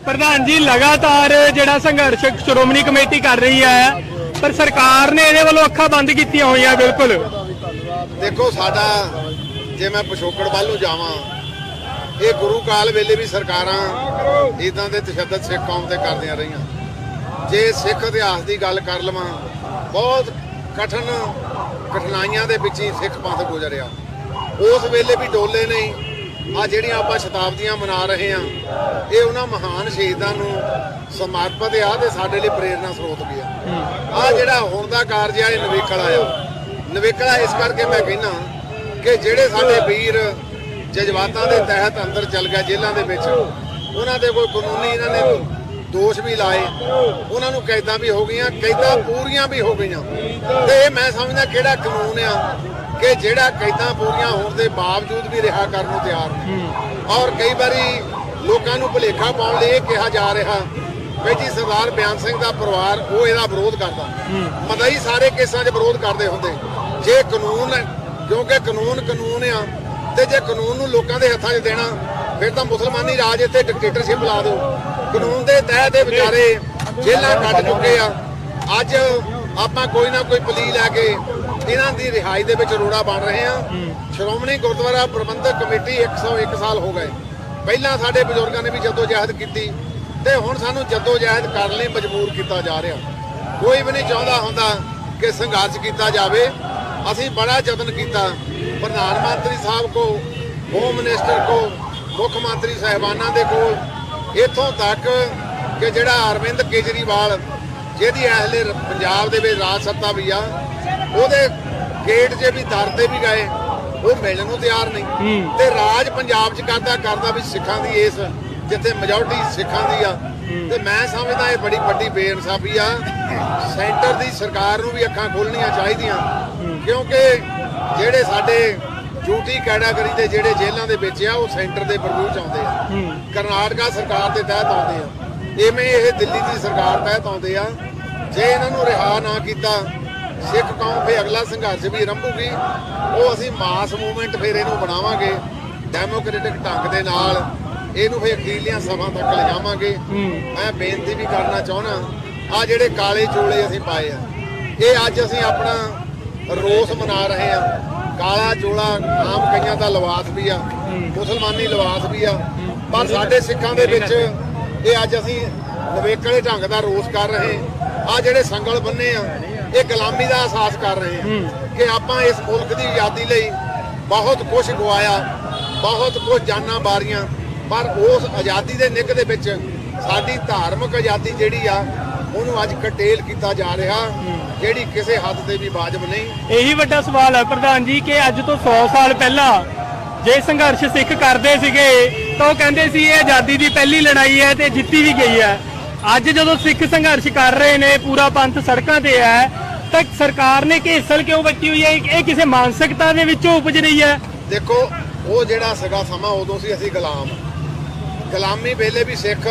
प्रधान जी लगातार जिहड़ा संघर्ष श्रोमणी कमेटी कर रही है पर सरकार ने इहदे वालों अखां बंद कीतियां होईयां। बिल्कुल देखो साडा जे मैं पिछोकड़ वाल नूं जावां ये गुरु काल वेले भी सरकारां इदां दे तशद्दद सिख कौम ते करदियां रहीआं। जे सिख इतिहास की गल कर लवां बहुत कठिनाइयां दे विच ही सिख पंथ गुजरिया। उस वेले भी डोले नहीं आ ਜਿਹੜੀਆਂ ਆਪਾਂ ਸ਼ਤਾਬਦੀਆਂ ਮਨਾ ਰਹੇ ਹਾਂ ਇਹ ਉਹਨਾਂ ਮਹਾਨ ਸ਼ਹੀਦਾਂ ਨੂੰ ਸਮਰਪਿਤ ਆ ਤੇ ਸਾਡੇ ਲਈ ਪ੍ਰੇਰਨਾ ਸਰੋਤ ਵੀ ਆ। ਆ ਜਿਹੜਾ ਹੁਣ ਦਾ ਕਾਰਜ ਆ ਇਹ ਨਵੇਕਲਾ ਇਸ ਕਰਕੇ ਮੈਂ ਕਹਿੰਦਾ ਕਿ ਜਿਹੜੇ ਸਾਡੇ ਵੀਰ ਜਜ਼ਬਾਤਾਂ ਦੇ ਤਹਿਤ ਅੰਦਰ ਚੱਲ ਗਏ ਜੇਲ੍ਹਾਂ ਦੇ ਵਿੱਚ ਉਹਨਾਂ ਦੇ ਕੋਈ ਕਾਨੂੰਨੀ ਇਹਨਾਂ ਨੇ ਦੋਸ਼ ਵੀ ਲਾਏ, ਉਹਨਾਂ ਨੂੰ ਕੈਦਾਂ ਵੀ ਹੋ ਗਈਆਂ, ਕੈਦਾਂ ਪੂਰੀਆਂ ਵੀ ਹੋ ਗਈਆਂ ਤੇ ਇਹ ਮੈਂ ਸਮਝਦਾ ਕਿਹੜਾ ਕਾਨੂੰਨ ਆ कि ਜਿਹੜਾ कैदा पूरियां होने के बावजूद भी रिहा करने को तैयार नहीं। और कई बारी लोगों को भुलेखा पाने लिए कहा जा रहा कि जी सरदार बयान सिंह का परिवार वो इसका विरोध करता, मदई सारे केसां 'च विरोध करते होंगे जे कानून, क्योंकि कानून आ ते जे कानून नूं लोकां दे हत्थां 'च देना फिर तो मुसलमानी राज इत्थे डिक्टेटरशिप ला दो। कानून के तहत बेचारे जेलां कट चुके आ। अज आपां कोई ना कोई पली लैके इन्हां दी रिहाई दे विच रोड़ा बन रहे हैं। श्रोमणी गुरुद्वारा प्रबंधक कमेटी 101 साल हो गए, पहला साडे बजुर्गों ने भी जदोजहद की ते हुण सानूं जदोजहद करने लई मजबूर किया जा रहा। कोई भी नहीं चाहता हुंदा कि संघर्ष किया जाए। असीं बड़ा यतन किया प्रधानमंत्री साहब को, होम मिनिस्टर को, मुख्यमंत्री साहिबाना दे कोल इत्थों तक कि जिहड़ा अरविंद केजरीवाल जिहदी इसले पंजाब दे विच राज सत्ता भी आ ਉਹਦੇ गेट 'ਚ भी दर ते भी गए वो मिलने को तैयार नहीं ते राज पंजाब 'ਚ करदा भी सिखां दी इस जिथे मेजोरिटी सिखां दी आ ते मैं समझदा ये बड़ी वड्डी बेइंसाफी आ। सेंटर दी सरकार नूं भी अखां खोलणियां चाहीदियां क्योंकि जिहड़े साडे ड्यूटी कैटागरी दे जिहड़े जेलां दे विच आ वो सेंटर दे परव्यू 'ਚ आउंदे आ, कर्नाटका सरकार दे तहत आउंदे आ, इवें ये दिल्ली दी सरकार तहत आउंदे आ। जे इन्हां नूं रिहा ना कीता सिख कौम फिर अगला संघर्ष भी आरंभूगी। वो असी मास मूवमेंट फिर इनू बनावांगे डेमोक्रेटिक ढंग दे नाल इनू फिर अखीरलियां सभा तक ले जावांगे। मैं बेनती भी करना चाहना आ जिहड़े काले चोले असी पाए आ ये अज असी अपना रोस मना रहे हैं। काला चोला आम कईयां दा लिबास भी आ, मुसलमानी लिबास भी आ, पर साडे सिखां दे विच ये अज असी नवेकले ढंग दा रोस कर रहे हैं। आ जिहड़े संगल बन्ने आ ये गुलामी का एहसास कर रहे हैं कि आपां इस मुल्क की आज़ादी लई बहुत कुछ गवाया, बहुत कुछ जाना बारियां, पर उस आज़ादी के निक दे विच साडी धार्मिक आज़ादी जिहड़ी आ उहनूं अज कटेल किया जा रहा जिहड़ी किसी हद ते भी वाजिब नहीं। यही वड्डा सवाल है प्रधान जी कि अज तो 100 साल पहला जे संघर्ष सिख करते सीगे तो कहंदे सी ये आज़ादी की पहली लड़ाई है ते जित्ती भी गई है। अज जो सिख संघर्ष कर रहे ने पूरा पंथ सड़कों ते है तो सरकार ने घेसल क्यों बची हुई है? ये किसी मानसिकता दे विचों उपज रही है। देखो वो जिहड़ा सगा समा उदों सी असीं गुलामी वेले भी सिख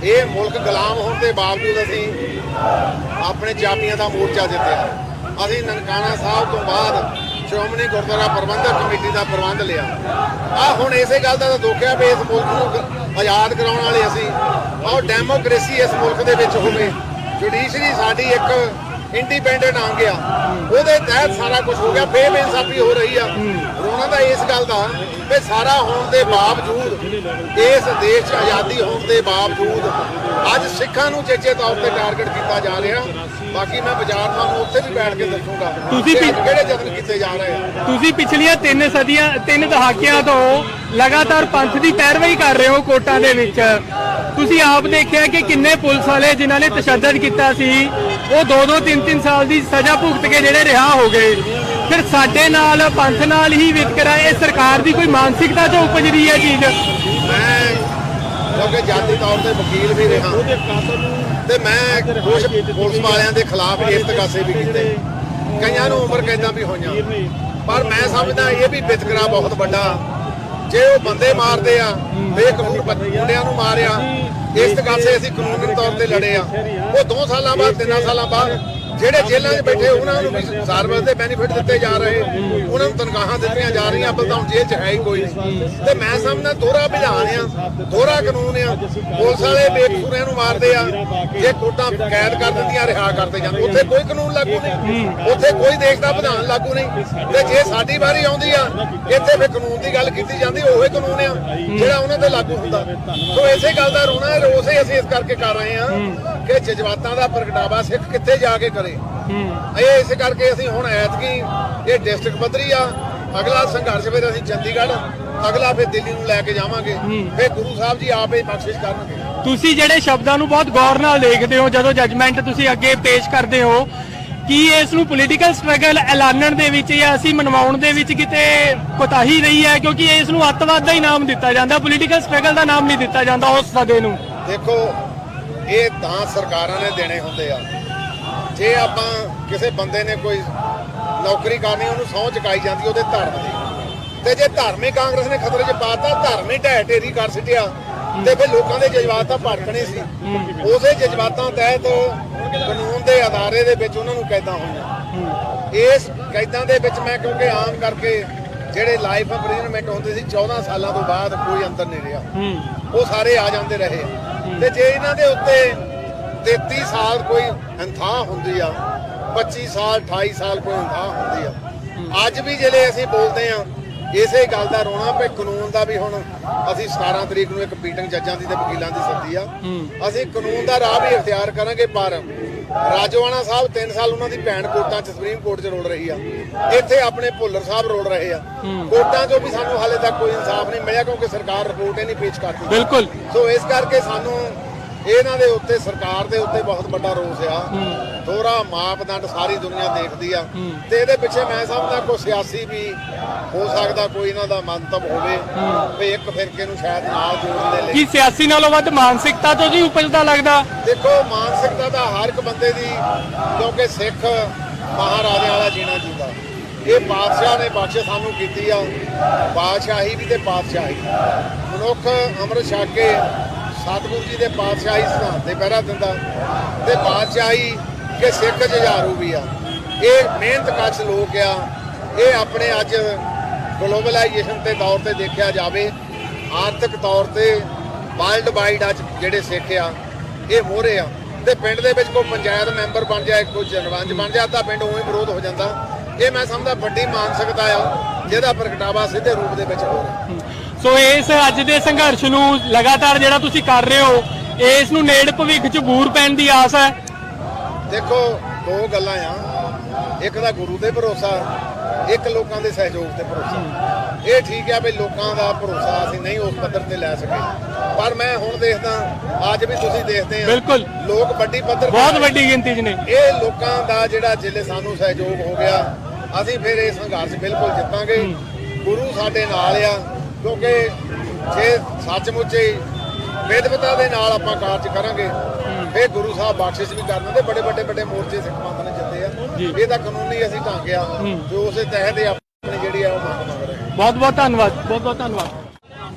ये मुल्क गुलाम होने के बावजूद असीं अपने चाबियां का मोर्चा जित्तिया। असीं ननकाना साहब तो बाद श्रोमणी गुरुद्वारा प्रबंधक कमेटी का प्रबंध लिया। आ हुण इसे गल का दुख है भी इस मुल्क को आज़ाद कराउण वाले असीं और डेमोक्रेसी इस मुल्क दे विच होवे, जुडिशरी साडी एक इंडिपेंडेंट आ गया ਉਹਦੇ तहत सारा कुछ हो गया। फिर बेइंसाफी हो रही है रोना तो इस गल का भी सारा होने के बावजूद इस देश च आज़ादी होने के बावजूद अज सिखां नूं चेचे तौर पर टारगेट किया जा रहा। बाकी मैं बाजार तुहानूं उत्थे भी बैठ के दसूंगा किहड़े यतन किए जा रहे हैं। तुसीं पिछलियां 3 सदियां 3 दहाकियां तो लगातार पंथ की पैरवी कर रहे हो कोर्टां दे विच। तुसीं आप देखिया कि किन्ने पुलिस वाले जिन्हां ने तशद्दद किया सी वो 2-2 3-3 साल की सज़ा भुगत के जिहड़े रिहा हो गए। फिर साडे नाल पंथ नाल ही वितकरा ये सरकार की कोई मानसिकता तो उपज रही है चीज़। मैं क्योंकि जाती तौर पर वकील भी रहा तो मैं कुछ पुलिस वालों के खिलाफ इस्तगासे भी किए, कईयां नूं उम्र कैदां भी होईयां, पर मैं समझदा ये भी वितकरा बहुत बड़ा। जे वो बंदे मारते आ बेकसूर मुंडियां नूं मारिया इस्तगासे असीं कानूनी तौर पर लड़े आ वो 2 साल बाद 3 साल बाद ਜਿਹੜੇ ਜੇਲ੍ਹਾਂ 'ਚ ਬੈਠੇ ਉਹਨਾਂ ਨੂੰ ਵੀ ਸਰਵਿਸ ਦੇ ਬੈਨੀਫਿਟ ਦਿੱਤੇ ਜਾ ਰਹੇ, ਉਹਨਾਂ ਨੂੰ ਤਨਖਾਹਾਂ ਦਿੱਤੀਆਂ ਜਾ ਰਹੀਆਂ, ਪਰ ਤਾਂ ਹੁਣ ਜੇਲ੍ਹ 'ਚ ਹੈ ਹੀ ਕੋਈ ਨਹੀਂ। ਤੇ ਮੈਂ ਸਮਝਦਾ ਦੋਹਰਾ ਵਿਧਾਨ ਆ, ਦੋਹਰਾ ਕਾਨੂੰਨ ਆ। ਪੁਲਿਸ ਵਾਲੇ ਬੇਕਸੂਰਿਆਂ ਨੂੰ ਮਾਰਦੇ ਆ, ਜੇ ਕੋਰਟਾਂ ਕੈਦ ਕਰ ਦਿੰਦੀਆਂ ਰਿਹਾ ਕਰਦੇ ਜਾਂਦੇ, ਉੱਥੇ ਕੋਈ ਕਾਨੂੰਨ ਲਾਗੂ ਨਹੀਂ, ਉੱਥੇ ਕੋਈ ਦੇਸ਼ ਦਾ ਵਿਧਾਨ ਲਾਗੂ ਨਹੀਂ। ਤੇ ਜੇ ਸਾਡੀ ਵਾਰੀ ਆਉਂਦੀ ਆ ਇੱਥੇ ਫਿਰ ਕਾਨੂੰਨ ਦੀ ਗੱਲ ਕੀਤੀ ਜਾਂਦੀ, ਉਹੀ ਕਾਨੂੰਨ ਆ ਜਿਹੜਾ ਉਹਨਾਂ ਤੇ ਲਾਗੂ ਹੁੰਦਾ। ਸੋ ਇਸੇ ਗੱਲ ਦਾ ਰੋਣਾ ਰੋਸ ਹੀ ਅਸੀਂ ਇਸ ਕਰਕੇ ਕਰ ਰਹੇ ਹਾਂ ਕਿ ਜਜ਼ਬਾਤਾਂ ਦਾ ਪ੍ਰਗਟਾਵਾ ਸਿੱਖ ਕਿੱਥੇ ਜਾ ਕੇ ਕਰੇ। ਇਹ ਇਸੇ ਕਰਕੇ ਅਸੀਂ ਹੁਣ ਐਤਕੀ ਇਹ ਡਿਸਟ੍ਰਿਕਟ ਪੱਧਰੀ ਆ, ਅਗਲਾ ਸੰਘਰਸ਼ ਫਿਰ ਅਸੀਂ ਚੰਡੀਗੜ੍ਹ, ਅਗਲਾ ਫਿਰ ਦਿੱਲੀ ਨੂੰ ਲੈ ਕੇ ਜਾਵਾਂਗੇ, ਫਿਰ ਗੁਰੂ ਸਾਹਿਬ ਜੀ ਆਪ ਹੀ ਬਖਸ਼ਿਸ਼ ਕਰਨਗੇ। ਤੁਸੀਂ ਜਿਹੜੇ ਸ਼ਬਦਾਂ ਨੂੰ ਬਹੁਤ ਗੌਰ ਨਾਲ ਦੇਖਦੇ ਹੋ ਜਦੋਂ ਜੱਜਮੈਂਟ ਤੁਸੀਂ ਅੱਗੇ ਪੇਸ਼ ਕਰਦੇ ਹੋ, ਕੀ ਇਸ ਨੂੰ ਪੋਲੀਟੀਕਲ ਸਟਰਗਲ ਐਲਾਨਣ ਦੇ ਵਿੱਚ ਜਾਂ ਅਸੀਂ ਮਨਵਾਉਣ ਦੇ ਵਿੱਚ ਕਿਤੇ ਕੋਤਾਹੀ ਰਹੀ ਹੈ? ਕਿਉਂਕਿ ਇਸ ਨੂੰ ਅੱਤਵਾਦ ਦਾ ਹੀ ਨਾਮ ਦਿੱਤਾ ਜਾਂਦਾ, ਪੋਲੀਟੀਕਲ ਸਟਰਗਲ ਦਾ ਨਾਮ ਨਹੀਂ ਦਿੱਤਾ ਜਾਂਦਾ ਉਸ ਸਦੇ ਨੂੰ। ਦੇਖੋ ਇਹ ਤਾਂ ਸਰਕਾਰਾਂ ਨੇ ਦੇਣੇ ਹੁੰਦੇ ਆ। ਜੇ ਆਪਾਂ ਕਿਸੇ ਬੰਦੇ ਨੇ ਕੋਈ ਨੌਕਰੀ ਕਰਨੀ, ਉਹਨੂੰ ਸਹੁੰ ਚੁਕਾਈ ਜਾਂਦੀ ਉਹਦੇ ਧਰਮ ਦੀ, ਤੇ ਜੇ ਧਾਰਮਿਕ ਕਾਂਗਰਸ ਨੇ ਖਤਰੇ 'ਚ ਪਾਤਾ, ਧਰਮ ਹੀ ਢਹਿ ਢੇਰੀ ਕਰ ਸਿੱਟਿਆ, ਤੇ ਫਿਰ ਲੋਕਾਂ ਦੇ ਜਜ਼ਬਾਤ ਤਾਂ ਭੜਕਣੇ ਸੀ। ਉਸੇ ਜਜ਼ਬਾਤਾਂ ਤਹਿਤ ਕਾਨੂੰਨ ਦੇ ਅਦਾਰੇ ਦੇ ਵਿੱਚ ਉਹਨਾਂ ਨੂੰ ਕੈਦਾਂ ਹੋਈਆਂ। ਇਸ ਕੈਦਾਂ ਦੇ ਵਿੱਚ ਮੈਂ ਕਿਉਂਕਿ ਆਮ ਕਰਕੇ ਜਿਹੜੇ ਲਾਈਫ ਇੰਪ੍ਰਿਜ਼ਨਮੈਂਟ ਹੁੰਦੇ ਸੀ 14 ਸਾਲਾਂ ਤੋਂ ਬਾਅਦ ਕੋਈ ਅੰਦਰ ਨਹੀਂ ਰਿਹਾ, ਉਹ ਸਾਰੇ ਆ ਜਾਂਦੇ ਰਹੇ। ਤੇ ਜੇ ਇਹਨਾਂ ਦੇ ਉੱਤੇ 33 ਸਾਲ ਕੋਈ ਤਨਖਾਹ ਹੁੰਦੀ ਆ, 25 ਸਾਲ 28 ਸਾਲ ਕੋਈ ਤਨਖਾਹ ਹੁੰਦੀ ਆ। ਅੱਜ ਵੀ ਜਿਹੜੇ ਅਸੀਂ ਬੋਲਦੇ ਆ ਇਸੇ ਗੱਲ ਦਾ ਰੋਣਾ ਪਏ ਕਾਨੂੰਨ ਦਾ ਵੀ। ਹੁਣ ਅਸੀਂ 17 ਤਰੀਕ ਨੂੰ ਇੱਕ ਮੀਟਿੰਗ ਜੱਜਾਂ ਦੀ ਤੇ ਵਕੀਲਾਂ ਦੀ ਸੱਦੀ ਆ, ਅਸੀਂ ਕਾਨੂੰਨ ਦਾ ਰਾਹ ਵੀ ਇਖਤਿਆਰ ਕਰਾਂਗੇ। ਪਰ ਰਾਜੋਆਣਾ ਸਾਹਿਬ 3 ਸਾਲ ਉਹਨਾਂ ਦੀ ਭੈਣ ਕੋਰਟਾਂ 'ਚ ਸੁਪਰੀਮ ਕੋਰਟ 'ਚ ਰੋਲ ਰਹੀ ਆ, ਇੱਥੇ ਆਪਣੇ ਭੁੱਲਰ ਸਾਹਿਬ ਰੋਲ ਰਹੇ ਆ ਕੋਰਟਾਂ 'ਚੋਂ ਵੀ। ਸਾਨੂੰ ਹਾਲੇ ਤੱਕ ਕੋਈ ਇਨਸਾਫ ਨਹੀਂ ਮਿਲਿਆ ਕਿਉਂਕਿ ਸਰਕਾਰ ਰਿਪੋਰਟ ਹੀ ਨਹੀਂ ਪੇਸ਼ ਕਰਦੀ। ਬਿਲਕੁਲ। ਸੋ ਇਸ ਕਰਕੇ ਸਾਨੂੰ ਇਹਨਾਂ ਦੇ ਉੱਤੇ, ਸਰਕਾਰ ਦੇ ਉੱਤੇ ਬਹੁਤ ਵੱਡਾ ਰੋਸ ਆ। ਦੋਹਰਾ ਮਾਪਦੰਡ ਸਾਰੀ ਦੁਨੀਆ ਦੇਖਦੀ ਆ, ਤੇ ਇਹਦੇ ਪਿੱਛੇ ਮੈਂ ਸਮਝਦਾ ਕੋਈ ਸਿਆਸੀ ਵੀ ਹੋ ਸਕਦਾ, ਕੋਈ ਇਹਨਾਂ ਦਾ ਮੰਤਵ ਹੋਵੇ ਵੀ ਇੱਕ ਫਿਰਕੇ ਨੂੰ ਸ਼ਾਇਦ ਨਾਲ ਜੋੜਨ ਦੇ ਲਈ। ਕੀ ਸਿਆਸੀ ਨਾਲੋਂ ਵੱਧ ਮਾਨਸਿਕਤਾ ਤੋਂ ਜੀ ਉਪਜਦਾ ਲੱਗਦਾ? ਦੇਖੋ ਮਾਨਸਿਕਤਾ ਤਾਂ ਹਰ ਇੱਕ ਬੰਦੇ ਦੀ, ਕਿਉਂਕਿ ਸਿੱਖ ਮਹਾਰਾਜਿਆਂ ਵਾਲਾ ਜੀਣਾ ਜੀਂਦਾ। ਇਹ ਬਾਦਸ਼ਾਹ ਨੇ ਬਖਸ਼ ਸਾਨੂੰ ਕੀਤੀ ਆ, ਬਾਦਸ਼ਾਹੀ ਵੀ ਤੇ ਪਾਤਸ਼ਾਹੀ। ਮਨੁੱਖ ਅੰਮ੍ਰਿਤ ਛਕ ਕੇ ਸਤਿਗੁਰੂ ਜੀ ਦੇ ਪਾਤਸ਼ਾਹੀ ਸਿਧਾਂਤ ਤੇ ਪਹਿਰਾ ਦਿੰਦਾ, ਤੇ ਬਾਦਸ਼ਾਹੀ ਕਿ ਸਿੱਖ ਜੁਝਾਰੂ ਵੀ ਆ। ਇਹ ਮਿਹਨਤਕਸ਼ ਲੋਕ ਆ। ਇਹ ਆਪਣੇ ਅੱਜ ਗਲੋਬਲਾਈਜੇਸ਼ਨ ਦੇ ਦੌਰ ਤੇ ਦੇਖਿਆ ਜਾਵੇ, ਆਰਥਿਕ ਤੌਰ ਤੇ ਵਰਲਡ ਵਾਈਡ ਅੱਜ ਜਿਹੜੇ ਸਿੱਖ ਆ ਇਹ ਮੋਹਰੇ ਆ। ਤੇ ਪਿੰਡ ਦੇ ਵਿੱਚ ਕੋਈ ਪੰਚਾਇਤ ਮੈਂਬਰ ਬਣ ਜਾਏ, ਕੋਈ ਸਰਪੰਚ ਬਣ ਜਾਏ, ਤਾਂ ਪਿੰਡ ਉਵੇਂ ਵਿਰੋਧ ਹੋ ਜਾਂਦਾ। ਇਹ ਮੈਂ ਸਮਝਦਾ ਵੱਡੀ ਮਾਨਸਿਕਤਾ ਆ ਜਿਹਦਾ ਪ੍ਰਗਟਾਵਾ ਸਿੱਧੇ ਰੂਪ ਦੇ ਵਿੱਚ ਹੋ ਰਿਹਾ। ਸੋ ਇਸ ਅੱਜ ਦੇ ਸੰਘਰਸ਼ ਨੂੰ ਲਗਾਤਾਰ ਜਿਹੜਾ ਤੁਸੀਂ ਕਰ ਰਹੇ ਹੋ, ਇਸ ਨੂੰ ਨੇੜ ਭਵਿੱਖ 'ਚ ਬੂਰ ਪੈਣ ਦੀ ਆਸ ਹੈ? ਦੇਖੋ ਦੋ ਗੱਲਾਂ ਆ, ਇੱਕ ਤਾਂ ਗੁਰੂ ਤੇ ਭਰੋਸਾ, ਇੱਕ ਲੋਕਾਂ ਦੇ ਸਹਿਯੋਗ ਤੇ ਭਰੋਸਾ। ਇਹ ਠੀਕ ਆ ਵੀ ਲੋਕਾਂ ਦਾ ਭਰੋਸਾ ਅਸੀਂ ਨਹੀਂ ਉਸ ਪੱਧਰ ਤੇ ਲੈ ਸਕੇ, ਪਰ ਮੈਂ ਹੁਣ ਦੇਖਦਾ, ਅੱਜ ਵੀ ਤੁਸੀਂ ਦੇਖਦੇ ਆ ਬਿਲਕੁਲ ਲੋਕ ਵੱਡੀ ਪੱਧਰ, ਬਹੁਤ ਵੱਡੀ ਗਿਣਤੀ 'ਚ ਨੇ। ਇਹ ਲੋਕਾਂ ਦਾ ਜਿਹੜਾ ਜਿਲੇ ਸਾਨੂੰ ਸਹਿਯੋਗ ਹੋ ਗਿਆ, ਅਸੀਂ ਫਿਰ ਇਹ ਸੰਘਰਸ਼ ਬਿਲਕੁਲ ਜਿੱਤਾਂਗੇ। ਗੁਰੂ ਸਾਡੇ ਨਾਲ ਆ, ਕਿਉਂਕਿ ਜੇ ਸੱਚਮੁੱਚ ਵਿਦਵਤਾ ਦੇ ਨਾਲ ਆਪਾਂ ਕਾਰਜ ਕਰਾਂਗੇ ਫਿਰ ਗੁਰੂ ਸਾਹਿਬ ਬਖਸ਼ਿਸ਼ ਵੀ ਕਰਨ ਦੇ। ਬੜੇ ਵੱਡੇ ਮੋਰਚੇ ਸਿੱਖ ਪੰਥ ਨੇ ਜਿੱਤੇ ਆ, ਇਹ ਤਾਂ ਕਾਨੂੰਨੀ ਅਸੀਂ ਢੰਗ ਆ ਜੋ ਉਸੇ ਤਹਿਤ ਆਪਣੀ ਜਿਹੜੀ ਆ ਉਹ ਮੰਗ ਰਹੇ। ਬਹੁਤ ਬਹੁਤ ਧੰਨਵਾਦ, ਬਹੁਤ ਬਹੁਤ ਧੰਨਵਾਦ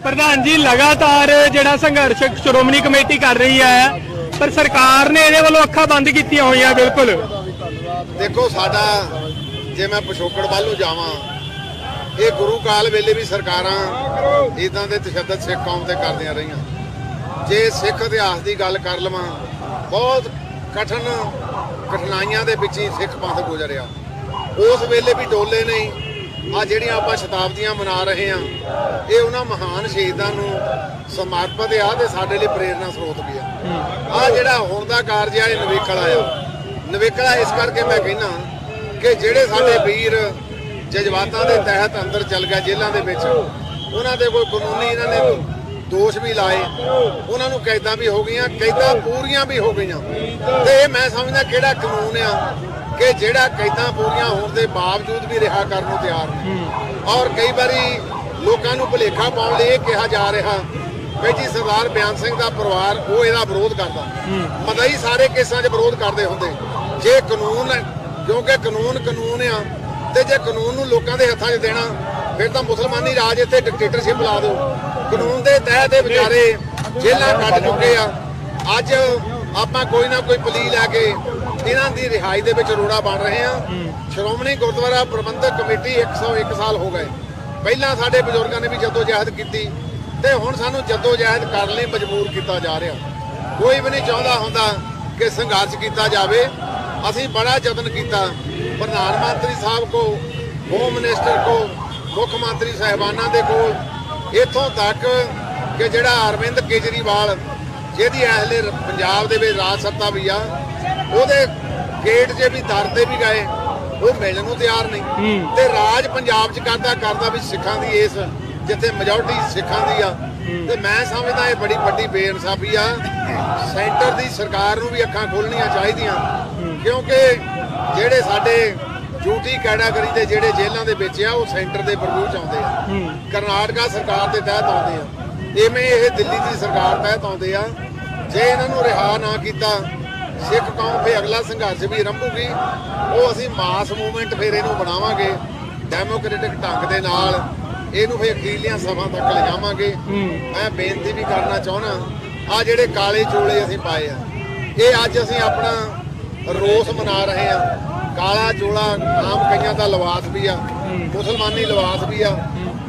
ਪ੍ਰਧਾਨ ਜੀ। ਲਗਾਤਾਰ ਜਿਹੜਾ ਸੰਘਰਸ਼ ਸ਼੍ਰੋਮਣੀ ਕਮੇਟੀ ਕਰ ਰਹੀ ਹੈ, ਪਰ ਸਰਕਾਰ ਨੇ ਇਹਦੇ ਵੱਲੋਂ ਅੱਖਾਂ ਬੰਦ ਕੀਤੀਆਂ ਹੋਈਆਂ। ਬਿਲਕੁਲ ਦੇਖੋ ਸਾਡਾ, ਜੇ ਮੈਂ ਪਿਛੋਕੜ ਵੱਲ ਨੂੰ ਜਾਵਾਂ, ਇਹ ਗੁਰੂ ਕਾਲ ਵੇਲੇ ਵੀ ਸਰਕਾਰਾਂ ਇਦਾਂ ਦੇ ਤਸ਼ੱਦਦ ਸਿੱਖ ਕੌਮ ਤੇ ਕਰਦੀਆਂ ਰਹੀਆਂ। ਜੇ ਸਿੱਖ ਇਤਿਹਾਸ ਦੀ ਗੱਲ ਕਰ ਲਵਾਂ, ਬਹੁਤ ਕਠਿਨਾਈਆਂ ਦੇ ਵਿੱਚ ਹੀ ਸਿੱਖ ਪੰਥ ਗੁਜ਼ਰਿਆ। ਉਸ ਵੇਲੇ ਵੀ ਡੋਲੇ ਨਹੀਂ। ਆ ਜਿਹੜੀਆਂ ਆਪਾਂ ਸ਼ਤਾਬਦੀਆਂ ਮਨਾ ਰਹੇ ਆ, ਇਹ ਉਹਨਾਂ ਮਹਾਨ ਸ਼ਹੀਦਾਂ ਨੂੰ ਸਮਰਪਿਤ ਆ ਤੇ ਸਾਡੇ ਲਈ ਪ੍ਰੇਰਨਾ ਸਰੋਤ ਵੀ ਆ। ਆ ਜਿਹੜਾ ਹੁਣ ਦਾ ਕਾਰਜ ਆ, ਇਹ ਨਵੇਕਲਾ ਆ। ਨਵੇਕਲਾ ਇਸ ਕਰਕੇ ਮੈਂ ਕਹਿੰਦਾ ਕਿ ਜਿਹੜੇ ਸਾਡੇ ਵੀਰ ਜਜ਼ਬਾਤਾਂ ਦੇ ਤਹਿਤ ਅੰਦਰ ਚੱਲ ਗਿਆ ਜੇਲ੍ਹਾਂ ਦੇ ਵਿੱਚ, ਉਹਨਾਂ ਦੇ ਕੋਈ ਕਾਨੂੰਨੀ ਇਹਨਾਂ ਨੇ ਦੋਸ਼ ਵੀ ਲਾਏ, ਉਹਨਾਂ ਨੂੰ ਕੈਦਾਂ ਵੀ ਹੋ ਗਈਆਂ, ਕੈਦਾਂ ਪੂਰੀਆਂ ਵੀ ਹੋ ਗਈਆਂ। ਤੇ ਇਹ ਮੈਂ ਸਮਝਦਾ ਕਿਹੜਾ ਕਾਨੂੰਨ ਆ ਕਿ ਜਿਹੜਾ ਕੈਦਾਂ ਪੂਰੀਆਂ ਹੋਣ ਦੇ ਬਾਵਜੂਦ ਵੀ ਰਿਹਾ ਕਰਨ ਨੂੰ ਤਿਆਰ ਨਹੀਂ। ਔਰ ਕਈ ਵਾਰੀ ਲੋਕਾਂ ਨੂੰ ਭੁਲੇਖਾ ਪਾਉਣ ਲਈ ਇਹ ਕਿਹਾ ਜਾ ਰਿਹਾ ਵੀ ਜੀ ਸਰਦਾਰ ਬਿਆਨ ਸਿੰਘ ਦਾ ਪਰਿਵਾਰ ਉਹ ਇਹਦਾ ਵਿਰੋਧ ਕਰਦਾ। ਮਦਈ ਸਾਰੇ ਕੇਸਾਂ 'ਚ ਵਿਰੋਧ ਕਰਦੇ ਹੁੰਦੇ। ਜੇ ਕਾਨੂੰਨ, ਕਿਉਂਕਿ ਕਾਨੂੰਨ ਆ, ਤੇ ਜੇ ਕਾਨੂੰਨ ਨੂੰ ਲੋਕਾਂ ਦੇ ਹੱਥਾਂ 'ਚ ਦੇਣਾ, ਫਿਰ ਤਾਂ ਮੁਸਲਮਾਨੀ ਰਾਜ ਇੱਥੇ ਡਿਕਟੇਟਰਸ਼ਿਪ ਲਾ ਦਿਓ। ਕਾਨੂੰਨ ਦੇ ਤਹਿਤ ਇਹ ਵਿਚਾਰੇ ਜੇਲ੍ਹਾਂ ਕੱਟ ਚੁੱਕੇ ਆ। ਅੱਜ ਆਪਾਂ ਕੋਈ ਨਾ ਕੋਈ ਪਲੀ ਲੈ ਕੇ ਇਹਨਾਂ ਦੀ ਰਿਹਾਈ ਦੇ ਵਿੱਚ ਰੋੜਾ ਬਣ ਰਹੇ ਆ। ਸ਼੍ਰੋਮਣੀ ਗੁਰਦੁਆਰਾ ਪ੍ਰਬੰਧਕ ਕਮੇਟੀ 101 ਸਾਲ ਹੋ ਗਏ। ਪਹਿਲਾਂ ਸਾਡੇ ਬਜ਼ੁਰਗਾਂ ਨੇ ਵੀ ਜਦੋਜਹਿਦ ਕੀਤੀ ਤੇ ਹੁਣ ਸਾਨੂੰ ਜਦੋਜਹਿਦ ਕਰਨ ਲਈ ਮਜਬੂਰ ਕੀਤਾ ਜਾ ਰਿਹਾ। ਕੋਈ ਵੀ ਨਹੀਂ ਚਾਹੁੰਦਾ ਹੁੰਦਾ ਕਿ ਸੰਘਰਸ਼ ਕੀਤਾ ਜਾਵੇ। ਅਸੀਂ ਬੜਾ ਯਤਨ ਕੀਤਾ ਪ੍ਰਧਾਨ ਮੰਤਰੀ ਸਾਹਿਬ ਕੋ, ਹੋਮ ਮਿਨਿਸਟਰ ਕੋ, ਮੁੱਖ ਮੰਤਰੀ ਸਾਹਿਬਾਨਾਂ ਦੇ ਕੋਲ, ਇੱਥੋਂ ਤੱਕ ਕਿ ਜਿਹੜਾ ਅਰਵਿੰਦ ਕੇਜਰੀਵਾਲ ਜਿਹਦੀ ਐਹਲੇ ਪੰਜਾਬ ਦੇ ਵਿੱਚ ਰਾਜ ਸੱਤਾ ਵੀ ਆ, ਉਹਦੇ ਗੇਟ 'ਚ ਵੀ ਦਰ ਤੇ ਵੀ ਗਏ, ਉਹ ਮਿਲਣ ਨੂੰ ਤਿਆਰ ਨਹੀਂ। ਤੇ ਰਾਜ ਪੰਜਾਬ 'ਚ ਕਰਦਾ ਵੀ ਸਿੱਖਾਂ ਦੀ ਇਸ ਜਿੱਥੇ ਮੈਜੋਰਟੀ ਸਿੱਖਾਂ ਦੀ ਆ। ਤੇ ਮੈਂ ਸਮਝਦਾ ਇਹ ਬੜੀ ਵੱਡੀ ਬੇਇਨਸਾਫੀ ਆ। ਸੈਂਟਰ ਦੀ ਸਰਕਾਰ ਨੂੰ ਵੀ ਅੱਖਾਂ ਖੋਲਣੀਆਂ ਚਾਹੀਦੀਆਂ, ਕਿਉਂਕਿ ਜਿਹੜੇ ਸਾਡੇ ਡਿਊਟੀ ਕੈਟਾਗਰੀ ਦੇ ਜਿਹੜੇ ਜੇਲ੍ਹਾਂ ਦੇ ਵਿੱਚ ਆ ਉਹ ਸੈਂਟਰ ਦੇ ਪਰਵੂ ਚ ਆਉਂਦੇ ਆ, ਕਰਨਾਟਕਾ ਸਰਕਾਰ ਦੇ ਤਹਿਤ ਆਉਂਦੇ ਆ, ਇਵੇਂ ਇਹ ਦਿੱਲੀ ਦੀ ਸਰਕਾਰ ਤਹਿਤ ਆਉਂਦੇ ਆ। ਜੇ ਇਹਨਾਂ ਨੂੰ ਰਿਹਾ ਨਾ ਕੀਤਾ ਸਿੱਖ ਕੌਮ ਫੇ ਅਗਲਾ ਸੰਘਰਸ਼ ਵੀ ਆਰੰਭੂਗੀ। ਉਹ ਅਸੀਂ ਮਾਸ ਮੂਵਮੈਂਟ ਫੇਰ ਇਹਨੂੰ ਬਣਾਵਾਂਗੇ ਡੈਮੋਕ੍ਰੈਟਿਕ ਢੰਗ ਦੇ ਨਾਲ, ਇਹਨੂੰ ਫੇਰ ਅਖੀਰਲੀਆਂ ਸਭਾ ਤੱਕ ਲਿਜਾਵਾਂਗੇ। ਮੈਂ ਬੇਨਤੀ ਵੀ ਕਰਨਾ ਚਾਹੁੰਦਾ, ਆ ਜਿਹੜੇ ਕਾਲੇ ਚੋਲੇ ਅਸੀਂ ਪਾਏ ਆ, ਇਹ ਅੱਜ ਅਸੀਂ ਆਪਣਾ ਰੋਸ ਮਨਾ ਰਹੇ ਆ। ਕਾਲਾ ਚੋਲਾ ਆਮ ਕਈਆਂ ਦਾ ਲਿਬਾਸ ਵੀ ਆ, ਮੁਸਲਮਾਨੀ ਲਿਬਾਸ ਵੀ ਆ,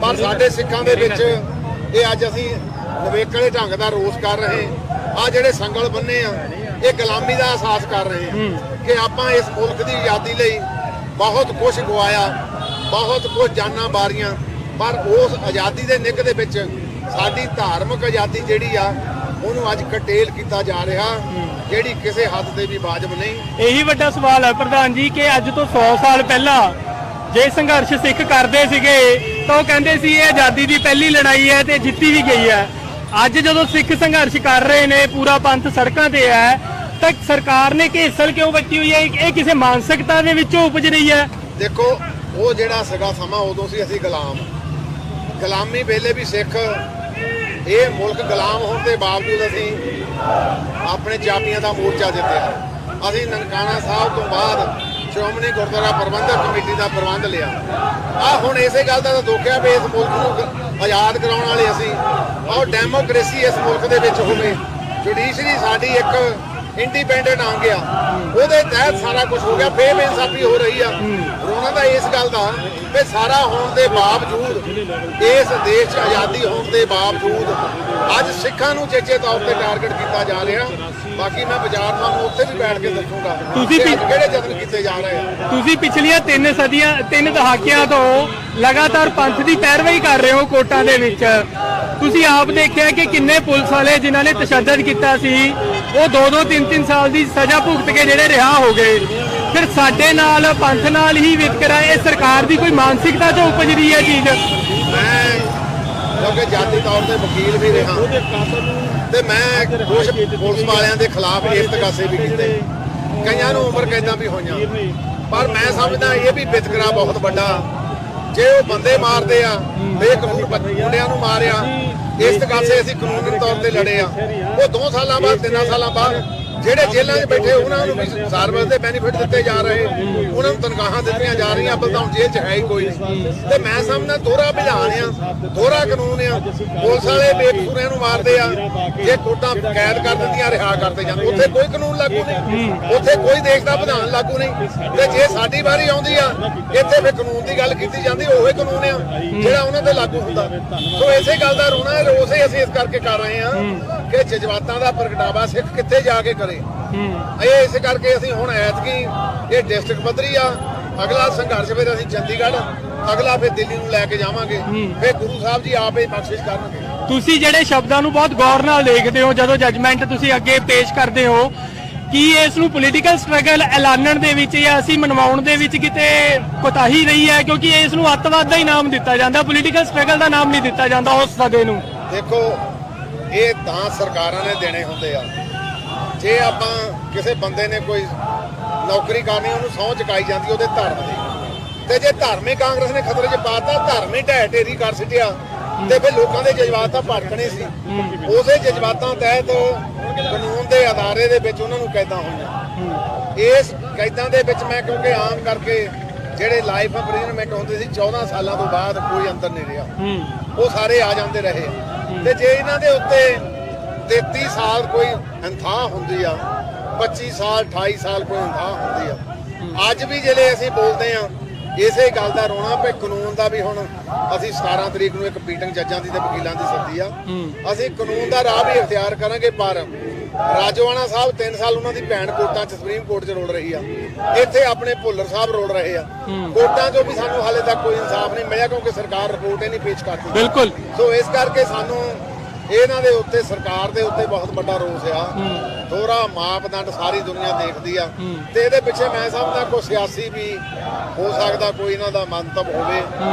ਪਰ ਸਾਡੇ ਸਿੱਖਾਂ ਦੇ ਵਿੱਚ ਇਹ ਅੱਜ ਅਸੀਂ ਨਵੇਕਲੇ ਢੰਗ ਦਾ ਰੋਸ ਕਰ ਰਹੇ। ਆ ਜਿਹੜੇ ਸੰਗਲ ਬੰਨੇ ਆ, ਇਹ ਗੁਲਾਮੀ ਦਾ ਅਹਿਸਾਸ ਕਰ ਰਹੇ ਆ ਕਿ ਆਪਾਂ ਇਸ ਮੁਲਕ ਦੀ ਆਜ਼ਾਦੀ ਲਈ ਬਹੁਤ ਕੁਝ ਗਵਾਇਆ, ਬਹੁਤ ਕੁਝ ਜਾਨਾਂ ਬਾਰੀਆਂ, ਪਰ ਉਸ ਆਜ਼ਾਦੀ ਦੇ ਨਿੱਘ ਦੇ ਵਿੱਚ ਸਾਡੀ ਧਾਰਮਿਕ ਆਜ਼ਾਦੀ ਜਿਹੜੀ ਆ ਉਹਨੂੰ ਅੱਜ ਕਟੇਲ ਕੀਤਾ ਜਾ ਰਿਹਾ, ਜਿਹੜੀ ਕਿਸੇ ਹੱਦ ਤੇ ਵੀ ਵਾਜਬ ਨਹੀਂ। ਇਹੀ ਵੱਡਾ ਸਵਾਲ ਹੈ ਪ੍ਰਧਾਨ ਜੀ ਕਿ ਅੱਜ ਤੋਂ 100 ਸਾਲ ਪਹਿਲਾਂ ਜੇ ਸੰਘਰਸ਼ ਸਿੱਖ ਕਰਦੇ ਸੀਗੇ ਤਾਂ ਉਹ ਕਹਿੰਦੇ ਸੀ ਇਹ ਆਜ਼ਾਦੀ ਦੀ ਪਹਿਲੀ ਲੜਾਈ ਹੈ ਤੇ ਜਿੱਤੀ ਵੀ ਗਈ ਹੈ। ਅੱਜ ਜਦੋਂ ਸਿੱਖ ਸੰਘਰਸ਼ ਕਰ ਰਹੇ ਨੇ, ਪੂਰਾ ਪੰਥ ਸੜਕਾਂ ਤੇ ਹੈ, ਤਾਂ ਸਰਕਾਰ ਨੇ ਘੇਸਲ ਕਿਉਂ ਵੱਟੀ ਹੋਈ ਹੈ? ਇਹ ਕਿਸੇ ਮਾਨਸਿਕਤਾ ਦੇ ਵਿੱਚੋਂ ਉਪਜ ਰਹੀ ਹੈ। ਦੇਖੋ, ਉਹ ਜਿਹੜਾ ਸਗਾ ਸਮਾਂ ਉਦੋਂ ਸੀ ਅਸੀਂ ਗੁਲਾਮੀ ਵੇਲੇ ਵੀ ਸਿੱਖ, ਇਹ ਮੁਲਕ ਗੁਲਾਮ ਹੋਣ ਦੇ ਬਾਵਜੂਦ ਅਸੀਂ ਆਪਣੇ ਚਾਬੀਆਂ ਦਾ ਮੋਰਚਾ ਜਿੱਤਿਆ। ਅਸੀਂ ਨਨਕਾਣਾ ਸਾਹਿਬ ਤੋਂ ਬਾਅਦ ਸ਼੍ਰੋਮਣੀ ਗੁਰਦੁਆਰਾ ਪ੍ਰਬੰਧਕ ਕਮੇਟੀ ਦਾ ਪ੍ਰਬੰਧ ਲਿਆ। ਆ ਹੁਣ ਇਸੇ ਗੱਲ ਦਾ ਤਾਂ ਦੁੱਖ ਹੈ ਵੀ ਇਸ ਮੁਲਕ ਨੂੰ ਆਜ਼ਾਦ ਕਰਾਉਣ ਵਾਲੇ ਅਸੀਂ, ਔਰ ਡੈਮੋਕ੍ਰੇਸੀ ਇਸ ਮੁਲਕ ਦੇ ਵਿੱਚ ਹੋਵੇ, ਜੁਡੀਸ਼ਰੀ ਸਾਡੀ ਇੱਕ ਇੰਡੀਪੈਂਡੈਂਟ ਆ ਗਿਆ, ਉਹਦੇ ਤਹਿਤ ਸਾਰਾ ਕੁਝ ਹੋ ਗਿਆ। ਫੇਰ ਬੇਇਨਸਾਫੀ ਹੋ ਰਹੀ ਆ। ਉਹਨਾਂ ਦਾ ਇਸ ਗੱਲ ਦਾ ਵੀ ਸਾਰਾ ਹੋਣ ਦੇ ਬਾਵਜੂਦ, ਇਸ ਦੇਸ਼ 'ਚ ਆਜ਼ਾਦੀ ਹੋਣ ਦੇ ਬਾਵਜੂਦ ਅੱਜ ਸਿੱਖਾਂ ਨੂੰ ਚੇਚੇ ਤੌਰ ਤੇ ਟਾਰਗੇਟ ਕੀਤਾ ਜਾ ਰਿਹਾ। ਬਾਕੀ ਮੈਂ ਬਾਜ਼ਾਰ ਤੁਹਾਨੂੰ ਉੱਥੇ ਵੀ ਬੈਠ ਕੇ ਦੱਸੂਗਾ ਤੁਸੀਂ ਕਿਹੜੇ ਯਤਨ ਕੀਤੇ ਜਾ ਰਹੇ ਆ। ਤੁਸੀਂ ਪਿਛਲੀਆਂ 3 ਦਹਾਕਿਆਂ ਤੋਂ ਲਗਾਤਾਰ ਪੰਥ ਦੀ ਪੈਰਵਾਈ ਕਰ ਰਹੇ ਹੋ ਕੋਰਟਾਂ ਦੇ ਵਿੱਚ। ਤੁਸੀਂ ਆਪ ਦੇਖਿਆ ਕਿ ਕਿੰਨੇ ਪੁਲਿਸ ਵਾਲੇ ਜਿਨ੍ਹਾਂ ਨੇ ਤਸ਼ੱਦਦ ਕੀਤਾ ਸੀ ਉਹ 2-2, 3-3 ਸਾਲ ਦੀ ਸਜ਼ਾ ਭੁਗਤ ਕੇ ਜਿਹੜੇ ਰਿਹਾ ਹੋ ਗਏ। ਫਿਰ ਸਾਡੇ ਨਾਲ ਪੰਥ ਨਾਲ ਹੀ ਵਿਤਕਰਾ, ਇਹ ਸਰਕਾਰ ਦੀ ਕੋਈ ਮਾਨਸਿਕਤਾ ਤੋਂ ਉਪਜ ਰਹੀ ਹੈ ਚੀਜ਼। ਮੈਂ ਕਿਉਂਕਿ ਜਾਤੀ ਤੌਰ ਤੇ ਵਕੀਲ ਵੀ ਰਿਹਾ ਤੇ ਮੈਂ ਕੁਝ ਪੁਲਿਸ ਵਾਲਿਆਂ ਦੇ ਖਿਲਾਫ ਇਰਤਕਾਸੇ ਵੀ ਕੀਤੇ, ਕਈਆਂ ਨੂੰ ਉਮਰ ਕੈਦਾਂ ਵੀ ਹੋਈਆਂ, ਪਰ ਮੈਂ ਸਮਝਦਾ ਇਹ ਵੀ ਵਿਤਕਰਾ ਬਹੁਤ ਵੱਡਾ। ਜੇ ਉਹ ਬੰਦੇ ਮਾਰਦੇ ਆ, ਬੇਕਸੂਰ ਮੁੰਡਿਆਂ ਨੂੰ ਮਾਰਿਆ, ਇਸ ਤਕਾਸੇ ਅਸੀਂ ਕਾਨੂੰਨੀ ਤੌਰ ਤੇ ਲੜੇ ਆ। ਉਹ 2 ਸਾਲਾਂ ਬਾਅਦ, 3 ਸਾਲਾਂ ਬਾਅਦ ਜਿਹੜੇ ਜੇਲ੍ਹਾਂ 'ਚ ਬੈਠੇ ਉਹਨਾਂ ਨੂੰ ਵੀ ਸਰਵਿਸ ਦੇ ਬੈਨੀਫਿਟ ਦਿੱਤੇ ਜਾ ਰਹੇ, ਉਹਨਾਂ ਨੂੰ ਤਨਖਾਹਾਂ ਦਿੱਤੀਆਂ ਜਾ ਰਹੀਆਂ। ਅੱਬਲ ਤਾਂ ਜੇਲ੍ਹ 'ਚ ਹੈ ਹੀ ਕੋਈ ਨਹੀਂ। ਤੇ ਮੈਂ ਸਮਝਦਾ ਦੋਹਰਾ ਵਿਧਾਨ ਆ, ਦੋਹਰਾ ਕਾਨੂੰਨ ਆ। ਪੁਲਿਸ ਵਾਲੇ ਬੇਕਸੂਰਿਆਂ ਨੂੰ ਮਾਰਦੇ ਆ, ਜੇ ਕੋਰਟਾਂ ਕੈਦ ਕਰ ਦਿੰਦੀਆਂ ਰਿਹਾ ਕਰਦੇ ਜਾਂਦੇ, ਉੱਥੇ ਕੋਈ ਕਾਨੂੰਨ ਲਾਗੂ ਨਹੀਂ, ਉੱਥੇ ਕੋਈ ਦੇਸ਼ ਦਾ ਵਿਧਾਨ ਲਾਗੂ ਨਹੀਂ। ਤੇ ਜੇ ਸਾਡੀ ਵਾਰੀ ਆਉਂਦੀ ਆ, ਇੱਥੇ ਫਿਰ ਕਾਨੂੰਨ ਦੀ ਗੱਲ ਕੀਤੀ ਜਾਂਦੀ, ਉਹੀ ਕਾਨੂੰਨ ਆ ਜਿਹੜਾ ਉਹਨਾਂ ਤੇ ਲਾਗੂ ਹੁੰਦਾ। ਸੋ ਇਸੇ ਗੱਲ ਦਾ ਰੋਣਾ, ਰੋਸ ਹੀ ਅਸੀਂ ਇਸ ਕਰਕੇ ਕਰ ਰਹੇ ਹਾਂ ਕਿ ਜਜ਼ਬਾਤਾਂ ਦਾ ਪ੍ਰਗਟਾਵਾ ਸਿੱਖ ਕਿੱਥੇ ਜਾ ਕੇ ਕਰੇ। ਇਹ ਇਸੇ ਕਰਕੇ ਅਸੀਂ ਹੁਣ ਐਤਕੀ ਇਹ ਡਿਸਟ੍ਰਿਕਟ ਪੱਧਰੀ ਆ, ਅਗਲਾ ਸੰਘਰਸ਼ ਫਿਰ ਅਸੀਂ ਚੰਡੀਗੜ੍ਹ, ਅਗਲਾ ਫਿਰ ਦਿੱਲੀ ਨੂੰ ਲੈ ਕੇ ਜਾਵਾਂਗੇ। ਫਿਰ ਗੁਰੂ ਸਾਹਿਬ ਜੀ ਆਪ ਹੀ ਬਖਸ਼ਿਸ਼ ਕਰਨਗੇ। ਤੁਸੀਂ ਜਿਹੜੇ ਸ਼ਬਦਾਂ ਨੂੰ ਬਹੁਤ ਗੌਰ ਨਾਲ ਦੇਖਦੇ ਹੋ ਜਦੋਂ ਜੱਜਮੈਂਟ ਤੁਸੀਂ ਅੱਗੇ ਪੇਸ਼ ਕਰਦੇ ਹੋ, ਕੀ ਇਸ ਨੂੰ ਪੋਲੀਟੀਕਲ ਸਟਰਗਲ ਐਲਾਨਣ ਦੇ ਵਿੱਚ ਜਾਂ ਅਸੀਂ ਮਨਵਾਉਣ ਦੇ ਵਿੱਚ ਕਿਤੇ ਕੋਤਾਹੀ ਰਹੀ ਹੈ? ਕਿਉਂਕਿ ਇਸ ਨੂੰ ਅੱਤਵਾਦ ਦਾ ਹੀ ਨਾਮ ਦਿੱਤਾ ਜਾਂਦਾ, ਪੋਲੀਟੀਕਲ ਸਟਰਗਲ ਦਾ ਨਾਮ ਨਹੀਂ ਦਿੱਤਾ ਜਾਂਦਾ ਉਸ ਸਦੇ ਨੂੰ। ਦੇਖੋ, ਇਹ ਤਾਂ ਸਰਕਾਰਾਂ ਨੇ ਦੇਣੇ ਹੁੰਦੇ ਆ। ਜੇ ਆਪਾਂ ਕਿਸੇ ਬੰਦੇ ਨੇ ਕੋਈ ਨੌਕਰੀ ਕਰਨੀ, ਉਹਨੂੰ ਸਹੁੰ ਚੁਕਾਈ ਜਾਂਦੀ ਉਹਦੇ ਧਰਮ ਦੀ, ਤੇ ਜੇ ਧਾਰਮਿਕ ਕਾਂਗਰਸ ਨੇ ਖਤਰੇ 'ਚ ਪਾਤਾ, ਧਰਮ ਹੀ ਢਹਿ ਢੇਰੀ ਕਰ ਸਿੱਟਿਆ, ਤੇ ਫਿਰ ਲੋਕਾਂ ਦੇ ਜਜ਼ਬਾਤ ਤਾਂ ਭੜਕਣੇ ਸੀ। ਉਸੇ ਜਜ਼ਬਾਤਾਂ ਤਹਿਤ ਕਾਨੂੰਨ ਦੇ ਅਦਾਰੇ ਦੇ ਵਿੱਚ ਉਹਨਾਂ ਨੂੰ ਕੈਦਾਂ ਹੋਈਆਂ। ਇਸ ਕੈਦਾਂ ਦੇ ਵਿੱਚ ਮੈਂ ਕਿਉਂਕਿ ਆਮ ਕਰਕੇ ਜਿਹੜੇ ਲਾਈਫ ਇੰਪ੍ਰਿਜ਼ਨਮੈਂਟ ਹੁੰਦੇ ਸੀ 14 ਸਾਲਾਂ ਤੋਂ ਬਾਅਦ ਕੋਈ ਅੰਦਰ ਨਹੀਂ ਰਿਹਾ, ਉਹ ਸਾਰੇ ਆ ਜਾਂਦੇ ਰਹੇ। ਤੇ ਜੇ ਇਹਨਾਂ ਦੇ ਉੱਤੇ 33 ਸਾਲ ਕੋਈ ਇਨਥਾਹ ਹੁੰਦੀ ਆ, 25 ਸਾਲ 28 ਸਾਲ ਕੋਈ ਹੁੰਦੀ ਆ। ਅੱਜ ਵੀ ਜਿਹੜੇ ਅਸੀਂ ਬੋਲਦੇ ਆ ਇਸੇ ਗੱਲ ਦਾ ਰੋਣਾ ਪਏ ਕਾਨੂੰਨ ਦਾ ਵੀ ਹੁਣ ਅਸੀਂ 17 ਤਰੀਕ ਨੂੰ ਇੱਕ ਮੀਟਿੰਗ ਜੱਜਾਂ ਦੀ ਤੇ ਵਕੀਲਾਂ ਦੀ ਸੱਦੀ ਆ। ਅਸੀਂ ਕਾਨੂੰਨ ਦਾ ਰਾਹ ਵੀ ਇਖਤਿਆਰ ਕਰਾਂਗੇ। ਪਰ ਰਾਜੋਆਣਾ ਸਾਹਿਬ 3 ਸਾਲ ਉਹਨਾਂ ਦੀ ਭੈਣ ਕੋਰਟਾਂ 'ਚ ਸੁਪਰੀਮ ਕੋਰਟ 'ਚ ਰੋਲ ਰਹੀ ਆ, ਇੱਥੇ ਆਪਣੇ ਭੁੱਲਰ ਸਾਹਿਬ ਰੋਲ ਰਹੇ ਆ। ਕੋਰਟਾਂ 'ਚੋਂ ਵੀ ਸਾਨੂੰ ਹਾਲੇ ਤੱਕ ਕੋਈ ਇਨਸਾਫ ਨਹੀਂ ਮਿਲਿਆ ਕਿਉਂਕਿ ਸਰਕਾਰ ਰਿਪੋਰਟ ਹੀ ਨਹੀਂ ਪੇਸ਼ ਕਰਦੀ। ਬਿਲਕੁਲ। ਸੋ ਇਸ ਕਰਕੇ ਸਾਨੂੰ ਇਹਨਾਂ ਦੇ ਉੱਤੇ ਸਰਕਾਰ ਦੇ ਉੱਤੇ ਬਹੁਤ ਵੱਡਾ ਰੋਸ ਆ। ਦੋਹਰਾ ਮਾਪਦੰਡ ਸਾਰੀ ਦੁਨੀਆ ਦੇਖਦੀ ਆ ਤੇ ਇਹਦੇ ਪਿੱਛੇ ਮੈਂ ਸਮਝਦਾ ਕੋਈ ਸਿਆਸੀ ਵੀ ਹੋ ਸਕਦਾ, ਕੋਈ ਇਹਨਾਂ ਦਾ ਮੰਤਵ ਹੋਵੇ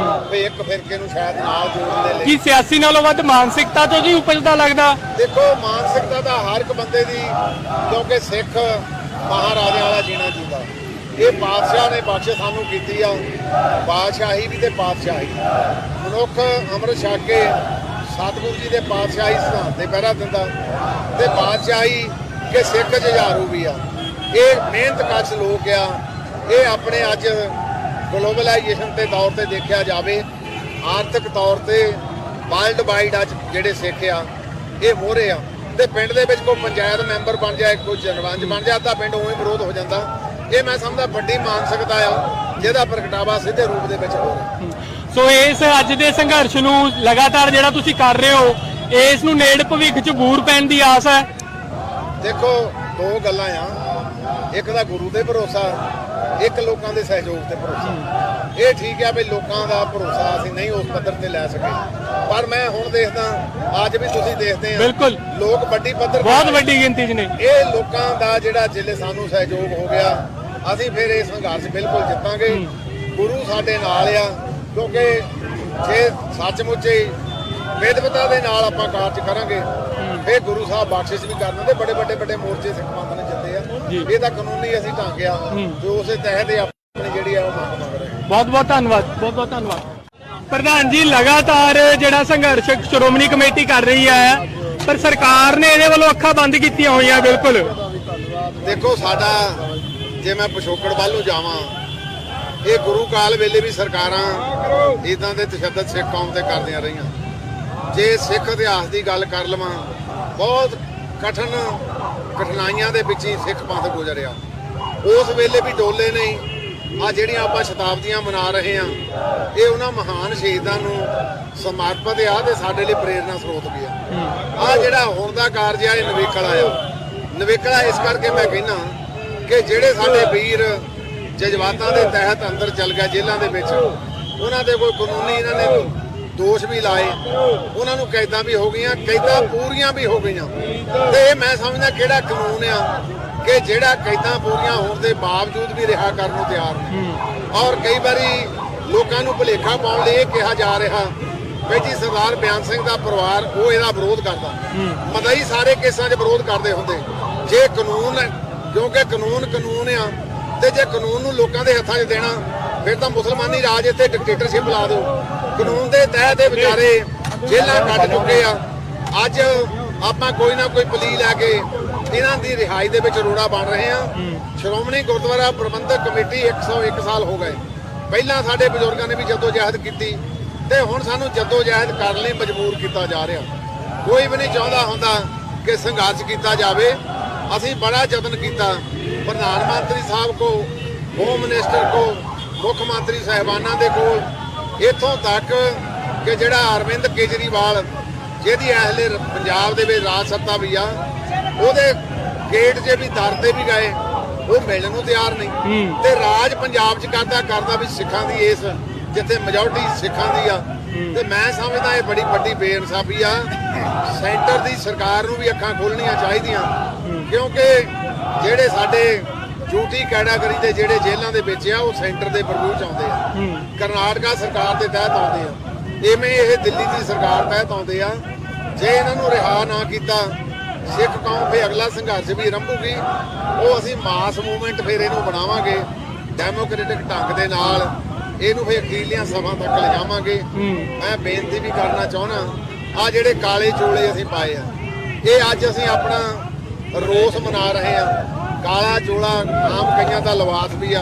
ਵੀ ਇੱਕ ਫਿਰਕੇ ਨੂੰ ਸ਼ਾਇਦ ਨਾਲ ਜੋੜਨ ਦੇ ਲਈ। ਕੀ ਸਿਆਸੀ ਨਾਲੋਂ ਵੱਧ ਮਾਨਸਿਕਤਾ ਤੋਂ ਜੀ ਉਪਜਦਾ ਲੱਗਦਾ? ਦੇਖੋ ਮਾਨਸਿਕਤਾ ਤਾਂ ਹਰ ਇੱਕ ਬੰਦੇ ਦੀ, ਕਿਉਂਕਿ ਸਿੱਖ ਮਹਾਰਾਜਿਆਂ ਵਾਲਾ ਜੀਣਾ ਜੀਂਦਾ। ਇਹ ਬਾਦਸ਼ਾਹ ਨੇ ਬਖਸ਼ ਸਾਨੂੰ ਕੀਤੀ ਆ ਬਾਦਸ਼ਾਹੀ ਵੀ ਤੇ ਪਾਤਸ਼ਾਹੀ। ਮਨੁੱਖ ਅੰਮ੍ਰਿਤ ਛਕ ਕੇ ਸਤਿਗੁਰੂ ਜੀ ਦੇ ਪਾਤਸ਼ਾਹੀ ਸਿਧਾਂਤ ਤੇ ਪਹਿਰਾ ਦਿੰਦਾ ਤੇ ਬਾਦਸ਼ਾਹੀ ਕਿ ਸਿੱਖ ਜੁਝਾਰੂ ਵੀ ਆ। ਇਹ ਮਿਹਨਤਕਸ਼ ਲੋਕ ਆ। ਇਹ ਆਪਣੇ ਅੱਜ ਗਲੋਬਲਾਈਜੇਸ਼ਨ ਦੇ ਦੌਰ ਤੇ ਦੇਖਿਆ ਜਾਵੇ, ਆਰਥਿਕ ਤੌਰ ਤੇ ਵਰਲਡ ਵਾਈਡ ਅੱਜ ਜਿਹੜੇ ਸਿੱਖ ਆ ਇਹ ਮੋਹਰੇ ਆ। ਤੇ ਪਿੰਡ ਦੇ ਵਿੱਚ ਕੋਈ ਪੰਚਾਇਤ ਮੈਂਬਰ ਬਣ ਜਾਏ, ਕੋਈ ਸਰਪੰਚ ਬਣ ਜਾਏ, ਤਾਂ ਪਿੰਡ ਉਵੇਂ ਵਿਰੋਧ ਹੋ ਜਾਂਦਾ। ਇਹ ਮੈਂ ਸਮਝਦਾ ਵੱਡੀ ਮਾਨਸਿਕਤਾ ਆ ਜਿਹਦਾ ਪ੍ਰਗਟਾਵਾ ਸਿੱਧੇ ਰੂਪ ਦੇ ਵਿੱਚ ਹੋ ਰਿਹਾ। ਸੋ ਇਸ ਅੱਜ ਦੇ ਸੰਘਰਸ਼ ਨੂੰ ਲਗਾਤਾਰ ਜਿਹੜਾ ਤੁਸੀਂ ਕਰ ਰਹੇ ਹੋ, ਇਸ ਨੂੰ ਨੇੜ ਭਵਿੱਖ 'ਚ ਬੂਰ ਪੈਣ ਦੀ ਆਸ ਹੈ? ਦੇਖੋ ਦੋ ਗੱਲਾਂ ਆ, ਇੱਕ ਤਾਂ ਗੁਰੂ ਤੇ ਭਰੋਸਾ, ਇੱਕ ਲੋਕਾਂ ਦੇ ਸਹਿਯੋਗ ਤੇ ਭਰੋਸਾ। ਇਹ ਠੀਕ ਆ ਵੀ ਲੋਕਾਂ ਦਾ ਭਰੋਸਾ ਅਸੀਂ ਨਹੀਂ ਉਸ ਪੱਧਰ ਤੇ ਲੈ ਸਕੇ, ਪਰ ਮੈਂ ਹੁਣ ਦੇਖਦਾ ਅੱਜ ਵੀ ਤੁਸੀਂ ਦੇਖਦੇ ਆ ਬਿਲਕੁਲ ਲੋਕ ਵੱਡੀ ਪੱਧਰ ਬਹੁਤ ਵੱਡੀ ਗਿਣਤੀ 'ਚ ਨੇ। ਇਹ ਲੋਕਾਂ ਦਾ ਜਿਹੜਾ ਜਿਲੇ ਸਾਨੂੰ ਸਹਿਯੋਗ ਹੋ ਗਿਆ, ਅਸੀਂ ਫਿਰ ਇਹ ਸੰਘਰਸ਼ ਬਿਲਕੁਲ ਜਿੱਤਾਂਗੇ। ਗੁਰੂ ਸਾਡੇ ਨਾਲ ਆ, ਕਿਉਂਕਿ ਜੇ ਸੱਚਮੁੱਚ ਵਿਦਵਤਾ ਦੇ ਨਾਲ ਆਪਾਂ ਕਾਰਜ ਕਰਾਂਗੇ ਫਿਰ ਗੁਰੂ ਸਾਹਿਬ ਬਖਸ਼ਿਸ਼ ਵੀ ਕਰਨ ਦੇ। ਬੜੇ ਵੱਡੇ ਮੋਰਚੇ ਸਿੱਖ ਪੰਥ ਨੇ ਜਿੱਤੇ ਆ। ਇਹ ਤਾਂ ਕਾਨੂੰਨੀ ਅਸੀਂ ਢੰਗ ਆ ਜੋ ਉਸੇ ਤਹਿਤ ਆਪਣੀ ਜਿਹੜੀ ਆ ਉਹ ਮੰਗ ਰਹੇ। ਬਹੁਤ ਬਹੁਤ ਧੰਨਵਾਦ, ਬਹੁਤ ਬਹੁਤ ਧੰਨਵਾਦ। ਪ੍ਰਧਾਨ ਜੀ, ਲਗਾਤਾਰ ਜਿਹੜਾ ਸੰਘਰਸ਼ ਸ਼੍ਰੋਮਣੀ ਕਮੇਟੀ ਕਰ ਰਹੀ ਹੈ, ਪਰ ਸਰਕਾਰ ਨੇ ਇਹਦੇ ਵੱਲੋਂ ਅੱਖਾਂ ਬੰਦ ਕੀਤੀਆਂ ਹੋਈਆਂ। ਬਿਲਕੁਲ ਦੇਖੋ ਸਾਡਾ, ਜੇ ਮੈਂ ਪਿਛੋਕੜ ਵੱਲ ਨੂੰ ਜਾਵਾਂ, ਇਹ ਗੁਰੂ ਕਾਲ ਵੇਲੇ ਵੀ ਸਰਕਾਰਾਂ ਇਦਾਂ ਦੇ ਤਸ਼ੱਦਦ ਸਿੱਖ ਕੌਮ ਤੇ ਕਰਦੀਆਂ ਰਹੀਆਂ। ਜੇ ਸਿੱਖ ਇਤਿਹਾਸ ਦੀ ਗੱਲ ਕਰ ਲਵਾਂ, ਬਹੁਤ ਕਠਿਨਾਈਆਂ ਦੇ ਵਿੱਚ ਹੀ ਸਿੱਖ ਪੰਥ ਗੁਜ਼ਰਿਆ। ਉਸ ਵੇਲੇ ਵੀ ਡੋਲੇ ਨਹੀਂ। ਆ ਜਿਹੜੀਆਂ ਆਪਾਂ ਸ਼ਤਾਬਦੀਆਂ ਮਨਾ ਰਹੇ ਆ, ਇਹ ਉਹਨਾਂ ਮਹਾਨ ਸ਼ਹੀਦਾਂ ਨੂੰ ਸਮਰਪਿਤ ਆ ਤੇ ਸਾਡੇ ਲਈ ਪ੍ਰੇਰਨਾ ਸਰੋਤ ਵੀ ਆ। ਆ ਜਿਹੜਾ ਹੁਣ ਦਾ ਕਾਰਜ ਆ, ਇਹ ਨਵੇਕਲਾ ਆ। ਨਵੇਕਲਾ ਇਸ ਕਰਕੇ ਮੈਂ ਕਹਿੰਦਾ ਕਿ ਜਿਹੜੇ ਸਾਡੇ ਵੀਰ ਜਜ਼ਬਾਤਾਂ ਦੇ ਤਹਿਤ ਅੰਦਰ ਚੱਲ ਗਿਆ ਜੇਲ੍ਹਾਂ ਦੇ ਵਿੱਚ, ਉਹਨਾਂ ਦੇ ਕੋਈ ਕਾਨੂੰਨੀ ਇਹਨਾਂ ਨੇ ਦੋਸ਼ ਵੀ ਲਾਏ, ਉਹਨਾਂ ਨੂੰ ਕੈਦਾਂ ਵੀ ਹੋ ਗਈਆਂ, ਕੈਦਾਂ ਪੂਰੀਆਂ ਵੀ ਹੋ ਗਈਆਂ। ਤੇ ਇਹ ਮੈਂ ਸਮਝਦਾ ਕਿਹੜਾ ਕਾਨੂੰਨ ਆ ਕਿ ਜਿਹੜਾ ਕੈਦਾਂ ਪੂਰੀਆਂ ਹੋਣ ਦੇ ਬਾਵਜੂਦ ਵੀ ਰਿਹਾ ਕਰਨ ਨੂੰ ਤਿਆਰ ਨਹੀਂ। ਔਰ ਕਈ ਵਾਰੀ ਲੋਕਾਂ ਨੂੰ ਭੁਲੇਖਾ ਪਾਉਣ ਲਈ ਇਹ ਕਿਹਾ ਜਾ ਰਿਹਾ ਵੀ ਜੀ ਸਰਦਾਰ ਬਿਆਨ ਸਿੰਘ ਦਾ ਪਰਿਵਾਰ ਉਹ ਇਹਦਾ ਵਿਰੋਧ ਕਰਦਾ। ਮਦਈ ਸਾਰੇ ਕੇਸਾਂ 'ਚ ਵਿਰੋਧ ਕਰਦੇ ਹੁੰਦੇ। ਜੇ ਕਾਨੂੰਨ, ਕਿਉਂਕਿ ਕਾਨੂੰਨ ਆ, ਤੇ ਜੇ ਕਾਨੂੰਨ ਨੂੰ ਲੋਕਾਂ ਦੇ ਹੱਥਾਂ 'ਚ ਦੇਣਾ ਫਿਰ ਤਾਂ ਮੁਸਲਮਾਨੀ ਰਾਜ ਇੱਥੇ ਡਿਕਟੇਟਰਸ਼ਿਪ ਲਾ ਦਿਓ। ਕਾਨੂੰਨ ਦੇ ਤਹਿਤ ਇਹ ਵਿਚਾਰੇ ਜੇਲ੍ਹਾਂ ਕੱਟ ਚੁੱਕੇ ਆ। ਅੱਜ ਆਪਾਂ ਕੋਈ ਨਾ ਕੋਈ ਪਲੀ ਲੈ ਕੇ ਇਹਨਾਂ ਦੀ ਰਿਹਾਈ ਦੇ ਵਿੱਚ ਰੋੜਾ ਬਣ ਰਹੇ ਆ। ਸ਼੍ਰੋਮਣੀ ਗੁਰਦੁਆਰਾ ਪ੍ਰਬੰਧਕ ਕਮੇਟੀ 101 ਸਾਲ ਹੋ ਗਏ। ਪਹਿਲਾਂ ਸਾਡੇ ਬਜ਼ੁਰਗਾਂ ਨੇ ਵੀ ਜਦੋਜਹਿਦ ਕੀਤੀ ਤੇ ਹੁਣ ਸਾਨੂੰ ਜਦੋਜਹਿਦ ਕਰਨ ਲਈ ਮਜਬੂਰ ਕੀਤਾ ਜਾ ਰਿਹਾ। ਕੋਈ ਵੀ ਨਹੀਂ ਚਾਹੁੰਦਾ ਹੁੰਦਾ ਕਿ ਸੰਘਰਸ਼ ਕੀਤਾ ਜਾਵੇ। ਅਸੀਂ ਬੜਾ ਯਤਨ ਕੀਤਾ, ਪ੍ਰਧਾਨ ਮੰਤਰੀ ਸਾਹਿਬ ਕੋ, ਹੋਮ ਮਿਨਿਸਟਰ ਕੋ, ਮੁੱਖ ਮੰਤਰੀ ਸਾਹਿਬਾਨਾਂ ਦੇ ਕੋਲ, ਇੱਥੋਂ ਤੱਕ ਕਿ ਜਿਹੜਾ ਅਰਵਿੰਦ ਕੇਜਰੀਵਾਲ ਜਿਹਦੀ ਐਸਲੇ ਪੰਜਾਬ ਦੇ ਵਿੱਚ ਰਾਜ ਸੱਤਾ ਵੀ ਆ, ਉਹਦੇ ਗੇਟ 'ਚ ਵੀ ਦਰ ਤੇ ਵੀ ਗਏ, ਉਹ ਮਿਲਣ ਨੂੰ ਤਿਆਰ ਨਹੀਂ। ਤੇ ਰਾਜ ਪੰਜਾਬ 'ਚ ਕਰਦਾ ਵੀ ਸਿੱਖਾਂ ਦੀ ਇਸ ਜਿੱਥੇ ਮੈਜੋਰਟੀ ਸਿੱਖਾਂ ਦੀ ਆ। ਤੇ ਮੈਂ ਸਮਝਦਾ ਇਹ ਬੜੀ ਵੱਡੀ ਬੇਇਨਸਾਫੀ ਆ। ਸੈਂਟਰ ਦੀ ਸਰਕਾਰ ਨੂੰ ਵੀ ਅੱਖਾਂ ਖੋਲਣੀਆਂ ਚਾਹੀਦੀਆਂ, ਕਿਉਂਕਿ ਜਿਹੜੇ ਸਾਡੇ ਡਿਊਟੀ ਕੈਟਾਗਰੀ ਦੇ ਜਿਹੜੇ ਜੇਲ੍ਹਾਂ ਦੇ ਵਿੱਚ ਆ ਉਹ ਸੈਂਟਰ ਦੇ ਪਰਵੂ 'ਚ ਆਉਂਦੇ ਆ, ਕਰਨਾਟਕਾ ਸਰਕਾਰ ਦੇ ਤਹਿਤ ਆਉਂਦੇ ਆ, ਇਵੇਂ ਇਹ ਦਿੱਲੀ ਦੀ ਸਰਕਾਰ ਤਹਿਤ ਆਉਂਦੇ ਆ। ਜੇ ਇਹਨਾਂ ਨੂੰ ਰਿਹਾ ਨਾ ਕੀਤਾ, ਸਿੱਖ ਕੌਮ ਫੇ ਅਗਲਾ ਸੰਘਰਸ਼ ਵੀ ਆਰੰਭੂਗੀ। ਉਹ ਅਸੀਂ ਮਾਸ ਮੂਵਮੈਂਟ ਫਿਰ ਇਹਨੂੰ ਬਣਾਵਾਂਗੇ, ਡੈਮੋਕ੍ਰੈਟਿਕ ਢੰਗ ਦੇ ਨਾਲ ਇਹਨੂੰ ਫੇ ਅਖੀਰਲੀਆਂ ਸਭਾ ਤੱਕ ਲਿਜਾਵਾਂਗੇ। ਮੈਂ ਬੇਨਤੀ ਵੀ ਕਰਨਾ ਚਾਹੁੰਦਾ, ਆ ਜਿਹੜੇ ਕਾਲੇ ਚੋਲੇ ਅਸੀਂ ਪਾਏ ਆ, ਇਹ ਅੱਜ ਅਸੀਂ ਆਪਣਾ ਰੋਸ ਮਨਾ ਰਹੇ ਆ। ਕਾਲਾ ਚੋਲਾ ਆਮ ਕਈਆਂ ਦਾ ਲਿਬਾਸ ਵੀ ਆ,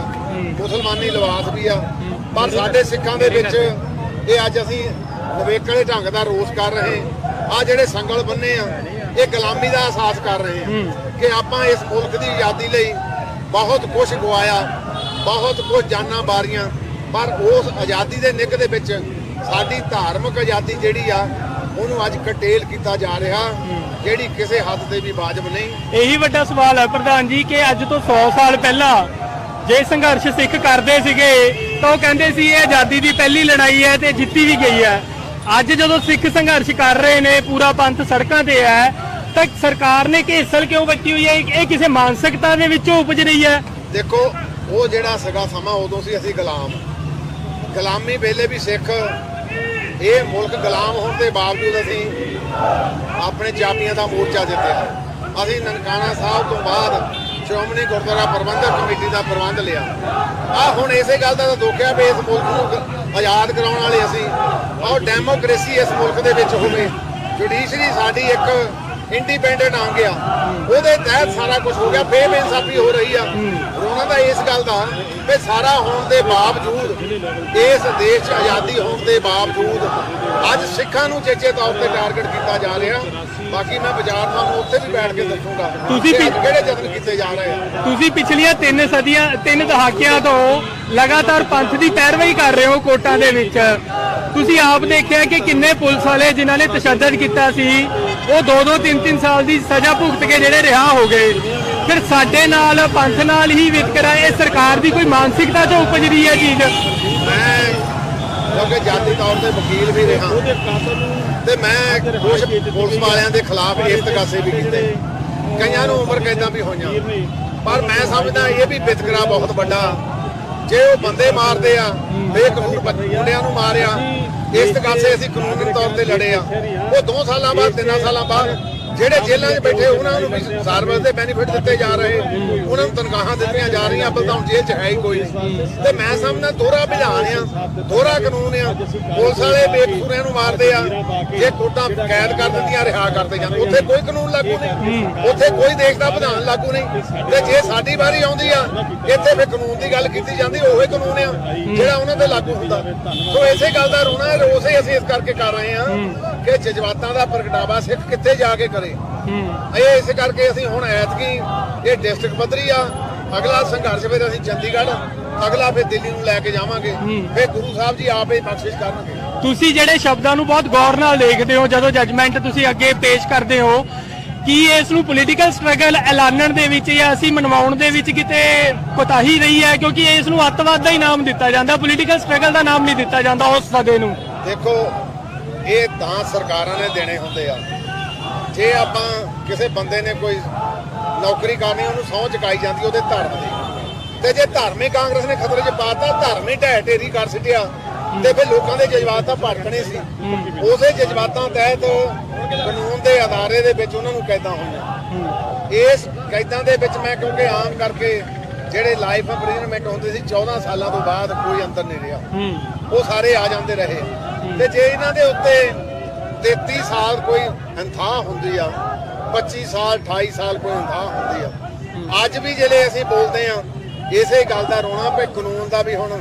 ਮੁਸਲਮਾਨੀ ਲਿਬਾਸ ਵੀ ਆ, ਪਰ ਸਾਡੇ ਸਿੱਖਾਂ ਦੇ ਵਿੱਚ ਇਹ ਅੱਜ ਅਸੀਂ ਨਵੇਕਲੇ ਢੰਗ ਦਾ ਰੋਸ ਕਰ ਰਹੇ। ਆ ਜਿਹੜੇ ਸੰਗਲ ਬੰਨੇ ਆ, ਇਹ ਗੁਲਾਮੀ ਦਾ ਅਹਿਸਾਸ ਕਰ ਰਹੇ ਹਾਂ ਕਿ ਆਪਾਂ ਇਸ ਮੁਲਕ ਦੀ ਆਜ਼ਾਦੀ ਲਈ ਬਹੁਤ ਕੁਝ ਗਵਾਇਆ, ਬਹੁਤ ਕੁਝ ਜਾਨਾਂ ਵਾਰੀਆਂ, ਪਰ ਉਸ ਆਜ਼ਾਦੀ ਦੇ ਨਿੱਘ ਦੇ ਵਿੱਚ ਸਾਡੀ ਧਾਰਮਿਕ ਆਜ਼ਾਦੀ ਜਿਹੜੀ ਆ ਉਹਨੂੰ ਅੱਜ ਕਟੇਲ ਕੀਤਾ ਜਾ ਰਿਹਾ, ਜਿਹੜੀ ਕਿਸੇ ਹੱਦ ਤੇ ਵੀ ਵਾਜਬ ਨਹੀਂ। ਇਹੀ ਵੱਡਾ ਸਵਾਲ ਹੈ ਪ੍ਰਧਾਨ ਜੀ ਕਿ ਅੱਜ ਤੋਂ 100 ਸਾਲ ਪਹਿਲਾਂ ਜੇ ਸੰਘਰਸ਼ ਸਿੱਖ ਕਰਦੇ ਸੀਗੇ ਤਾਂ ਉਹ ਕਹਿੰਦੇ ਸੀ ਇਹ ਆਜ਼ਾਦੀ ਦੀ ਪਹਿਲੀ ਲੜਾਈ ਹੈ ਤੇ ਜਿੱਤੀ ਵੀ ਗਈ ਹੈ। ਅੱਜ ਜਦੋਂ ਸਿੱਖ ਸੰਘਰਸ਼ ਕਰ ਰਹੇ ਨੇ, ਪੂਰਾ ਪੰਥ ਸੜਕਾਂ ਤੇ ਹੈ, ਤਾਂ ਸਰਕਾਰ ਨੇ ਘੇਸਲ ਕਿਉਂ ਵੱਟੀ ਹੋਈ ਹੈ? ਇਹ ਕਿਸੇ ਮਾਨਸਿਕਤਾ ਦੇ ਵਿੱਚੋਂ ਉਪਜ ਰਹੀ ਹੈ। ਦੇਖੋ, ਉਹ ਜਿਹੜਾ ਸੀਗਾ ਸਮਾਂ ਉਦੋਂ ਸੀ ਅਸੀਂ ਗੁਲਾਮੀ ਵੇਲੇ ਵੀ ਸਿੱਖ ਇਹ ਮੁਲਕ ਗੁਲਾਮ ਹੋਣ ਦੇ ਬਾਵਜੂਦ ਅਸੀਂ ਆਪਣੇ ਚਾਬੀਆਂ ਦਾ ਮੋਰਚਾ ਜਿੱਤਿਆ। ਅਸੀਂ ਨਨਕਾਣਾ ਸਾਹਿਬ ਤੋਂ ਬਾਅਦ ਸ਼੍ਰੋਮਣੀ ਗੁਰਦੁਆਰਾ ਪ੍ਰਬੰਧਕ ਕਮੇਟੀ ਦਾ ਪ੍ਰਬੰਧ ਲਿਆ। ਹੁਣ ਇਸੇ ਗੱਲ ਦਾ ਦੁੱਖ ਹੈ ਵੀ ਇਸ ਮੁਲਕ ਨੂੰ ਆਜ਼ਾਦ ਕਰਾਉਣ ਵਾਲੇ ਅਸੀਂ, ਔਰ ਡੈਮੋਕ੍ਰੇਸੀ ਇਸ ਮੁਲਕ ਦੇ ਵਿੱਚ ਹੋਵੇ, ਜੁਡੀਸ਼ਰੀ ਸਾਡੀ ਇੱਕ ਇੰਡੀਪੈਂਡੈਂਟ ਆ ਗਿਆ, ਉਹਦੇ ਤਹਿਤ ਸਾਰਾ ਕੁਝ ਹੋ ਗਿਆ, ਬੇਇਨਸਾਫੀ ਹੋ ਰਹੀ ਆ। ਰੋਣਾ ਤਾਂ ਇਸ ਗੱਲ ਦਾ ਵੀ ਸਾਰਾ ਹੋਣ ਦੇ ਬਾਵਜੂਦ, ਇਸ ਦੇਸ਼ 'ਚ ਆਜ਼ਾਦੀ ਹੋਣ ਦੇ ਬਾਵਜੂਦ ਅੱਜ ਸਿੱਖਾਂ ਨੂੰ ਚੇਚੇ ਤੌਰ ਤੇ ਟਾਰਗੇਟ ਕੀਤਾ ਜਾ ਰਿਹਾ। ਬਾਕੀ ਮੈਂ ਬਾਜ਼ਾਰ ਤੁਹਾਨੂੰ ਉੱਥੇ ਵੀ ਬੈਠ ਕੇ ਦੱਸੂਗਾ ਤੁਸੀਂ ਕਿਹੜੇ ਯਤਨ ਕੀਤੇ ਜਾ ਰਹੇ ਆ। ਤੁਸੀਂ ਪਿਛਲੀਆਂ 3 ਦਹਾਕਿਆਂ ਤੋਂ ਲਗਾਤਾਰ ਪੰਥ ਦੀ ਪੈਰਵਾਈ ਕਰ ਰਹੇ ਹੋ ਕੋਰਟਾਂ ਦੇ ਵਿੱਚ। ਤੁਸੀਂ ਆਪ ਦੇਖਿਆ ਕਿ ਕਿੰਨੇ ਪੁਲਿਸ ਵਾਲੇ ਜਿਨ੍ਹਾਂ ਨੇ ਤਸ਼ੱਦਦ ਕੀਤਾ ਸੀ ਉਹ 2-2 3-3 ਸਾਲ ਦੀ ਸਜ਼ਾ ਭੁਗਤ ਕੇ ਜਿਹੜੇ ਰਿਹਾ ਹੋ ਗਏ। ਫਿਰ ਸਾਡੇ ਨਾਲ ਪੰਥ ਨਾਲ ਹੀ ਵਿਤਕਰਾ, ਇਹ ਸਰਕਾਰ ਦੀ ਕੋਈ ਮਾਨਸਿਕਤਾ ਤੋਂ ਉਪਜ ਰਹੀ ਹੈ ਚੀਜ਼। ਮੈਂ ਕਿਉਂਕਿ ਜਾਤੀ ਤੌਰ ਤੇ ਵਕੀਲ ਵੀ ਰਿਹਾ ਤੇ ਮੈਂ ਕੁਝ ਪੁਲਿਸ ਵਾਲਿਆਂ ਦੇ ਖਿਲਾਫ ਇਰਤਕਾਸੇ ਵੀ ਕੀਤੇ, ਕਈਆਂ ਨੂੰ ਉਮਰ ਕੈਦਾਂ ਵੀ ਹੋਈਆਂ, ਪਰ ਮੈਂ ਸਮਝਦਾ ਇਹ ਵੀ ਵਿਤਕਰਾ ਬਹੁਤ ਵੱਡਾ। ਜੇ ਉਹ ਬੰਦੇ ਮਾਰਦੇ ਆ, ਬੇਕਸੂਰ ਮੁੰਡਿਆਂ ਨੂੰ ਮਾਰਿਆ, ਇਰਤਕਾਸੇ ਅਸੀਂ ਕਾਨੂੰਨੀ ਤੌਰ ਤੇ ਲੜੇ ਆ। ਉਹ 2 ਸਾਲਾਂ ਬਾਅਦ 3 ਸਾਲਾਂ ਬਾਅਦ ਜਿਹੜੇ ਜੇਲ੍ਹਾਂ 'ਚ ਬੈਠੇ ਉਹਨਾਂ ਨੂੰ ਵੀ ਸਰਵਿਸ ਦੇ ਬੈਨੀਫਿਟ ਦਿੱਤੇ ਜਾ ਰਹੇ, ਉਹਨਾਂ ਨੂੰ ਤਨਖਾਹਾਂ ਦਿੱਤੀਆਂ ਜਾ ਰਹੀਆਂ, ਅੱਬਲ ਤਾਂ ਹੁਣ ਜੇਲ੍ਹ 'ਚ ਹੈ ਹੀ ਕੋਈ ਨਹੀਂ। ਤੇ ਮੈਂ ਸਮਝਦਾ ਦੋਹਰਾ ਵਿਧਾਨ ਆ, ਦੋਹਰਾ ਕਾਨੂੰਨ ਆ। ਪੁਲਿਸ ਵਾਲੇ ਬੇਕਸੂਰਿਆਂ ਨੂੰ ਮਾਰਦੇ ਆ, ਜੇ ਕੋਰਟਾਂ ਕੈਦ ਕਰ ਦਿੰਦੀਆਂ ਰਿਹਾ ਕਰਦੇ ਜਾਂਦੇ, ਉੱਥੇ ਕੋਈ ਕਾਨੂੰਨ ਲਾਗੂ ਨਹੀਂ, ਉੱਥੇ ਕੋਈ ਦੇਸ਼ ਦਾ ਵਿਧਾਨ ਲਾਗੂ ਨਹੀਂ। ਤੇ ਜੇ ਸਾਡੀ ਵਾਰੀ ਆਉਂਦੀ ਆ ਇੱਥੇ ਫਿਰ ਕਾਨੂੰਨ ਦੀ ਗੱਲ ਕੀਤੀ ਜਾਂਦੀ, ਉਹੀ ਕਾਨੂੰਨ ਆ ਜਿਹੜਾ ਉਹਨਾਂ ਤੇ ਲਾਗੂ ਹੁੰਦਾ। ਸੋ ਇਸੇ ਗੱਲ ਦਾ ਰੋਣਾ, ਰੋਸੇ ਅਸੀਂ ਇਸ ਕਰਕੇ ਕਰ ਰਹੇ ਆ ਕਿ ਜਜ਼ਬਾਤਾਂ ਦਾ ਪ੍ਰਗਟਾਵਾ ਸਿੱਖ ਕਿੱਥੇ ਜਾ ਕੇ ਕਰੇ। ਇਹ ਇਸ ਕਰਕੇ ਅਸੀਂ ਹੁਣ ਐਤਕੀ ਇਹ ਡਿਸਟ੍ਰਿਕਟ ਪੱਧਰੀ ਆ, ਅਗਲਾ ਸੰਘਰਸ਼ ਫਿਰ ਅਸੀਂ ਚੰਡੀਗੜ੍ਹ, ਅਗਲਾ ਫਿਰ ਦਿੱਲੀ ਨੂੰ ਲੈ ਕੇ ਜਾਵਾਂਗੇ, ਫਿਰ ਗੁਰੂ ਸਾਹਿਬ ਜੀ ਆਪੇ ਬਖਸ਼ਿਸ਼ ਕਰਨਗੇ। ਤੁਸੀਂ ਜਿਹੜੇ ਸ਼ਬਦਾਂ ਨੂੰ ਬਹੁਤ ਗੌਰ ਨਾਲ ਦੇਖਦੇ ਹੋ ਜਦੋਂ ਜੱਜਮੈਂਟ ਤੁਸੀਂ ਅੱਗੇ ਪੇਸ਼ ਕਰਦੇ ਹੋ, ਕੀ ਇਸ ਨੂੰ ਪੋਲੀਟੀਕਲ ਸਟਰਗਲ ਐਲਾਨਣ ਦੇ ਵਿੱਚ ਜਾਂ ਅਸੀਂ ਮਨਵਾਉਣ ਦੇ ਵਿੱਚ ਕਿਤੇ ਕੋਤਾਹੀ ਰਹੀ ਹੈ? ਕਿਉਂਕਿ ਇਸ ਨੂੰ ਅੱਤਵਾਦ ਦਾ ਹੀ ਨਾਮ ਦਿੱਤਾ ਜਾਂਦਾ, ਪੋਲੀਟੀਕਲ ਸਟਰਗਲ ਦਾ ਨਾਮ ਨਹੀਂ ਦਿੱਤਾ ਜਾਂਦਾ ਉਸ ਸਦੇ ਨੂੰ। ਦੇਖੋ, ਇਹ ਤਾਂ ਸਰਕਾਰਾਂ ਨੇ ਦੇਣੇ ਹੁੰਦੇ ਆ। ਜੇ ਆਪਾਂ ਕਿਸੇ ਬੰਦੇ ਨੇ ਕੋਈ ਨੌਕਰੀ ਕਰਨੀ, ਉਹਨੂੰ ਸਹੁੰ ਚੁਕਾਈ ਜਾਂਦੀ ਉਹਦੇ ਧਰਮ ਦੀ, ਤੇ ਜੇ ਧਾਰਮਿਕ ਕਾਂਗਰਸ ਨੇ ਖਤਰੇ 'ਚ ਪਾਤਾ, ਧਰਮ ਹੀ ਢਹਿ ਢੇਰੀ ਕਰ ਸਿੱਟਿਆ, ਤੇ ਫਿਰ ਲੋਕਾਂ ਦੇ ਜਜ਼ਬਾਤ ਤਾਂ ਭੜਕਣੇ ਸੀ। ਉਸੇ ਜਜ਼ਬਾਤਾਂ ਤਹਿਤ ਕਾਨੂੰਨ ਦੇ ਅਦਾਰੇ ਦੇ ਵਿੱਚ ਉਹਨਾਂ ਨੂੰ ਕੈਦਾਂ ਹੋਈਆਂ। ਇਸ ਕੈਦਾਂ ਦੇ ਵਿੱਚ ਮੈਂ ਕਿਉਂਕਿ ਆਮ ਕਰਕੇ ਜਿਹੜੇ ਲਾਈਫ ਇੰਪ੍ਰਿਜ਼ਨਮੈਂਟ ਹੁੰਦੇ ਸੀ 14 ਸਾਲਾਂ ਤੋਂ ਬਾਅਦ ਕੋਈ ਅੰਤਰ ਨਹੀਂ ਰਿਹਾ, ਉਹ ਸਾਰੇ ਆ ਜਾਂਦੇ ਰਹੇ। ਤੇ ਜੇ ਇਹਨਾਂ ਦੇ ਉੱਤੇ 33 ਸਾਲ ਕੋਈ ਇੰਥਾਂ ਹੁੰਦੀ ਆ, 25 ਸਾਲ 28 ਸਾਲ ਕੋਈ ਇੰਥਾਂ ਹੁੰਦੀ ਆ। ਅੱਜ ਵੀ ਜਿਹੜੇ ਅਸੀਂ ਬੋਲਦੇ ਆ ਇਸੇ ਗੱਲ ਦਾ ਰੋਣਾ ਪਏ ਕਾਨੂੰਨ ਦਾ ਵੀ। ਹੁਣ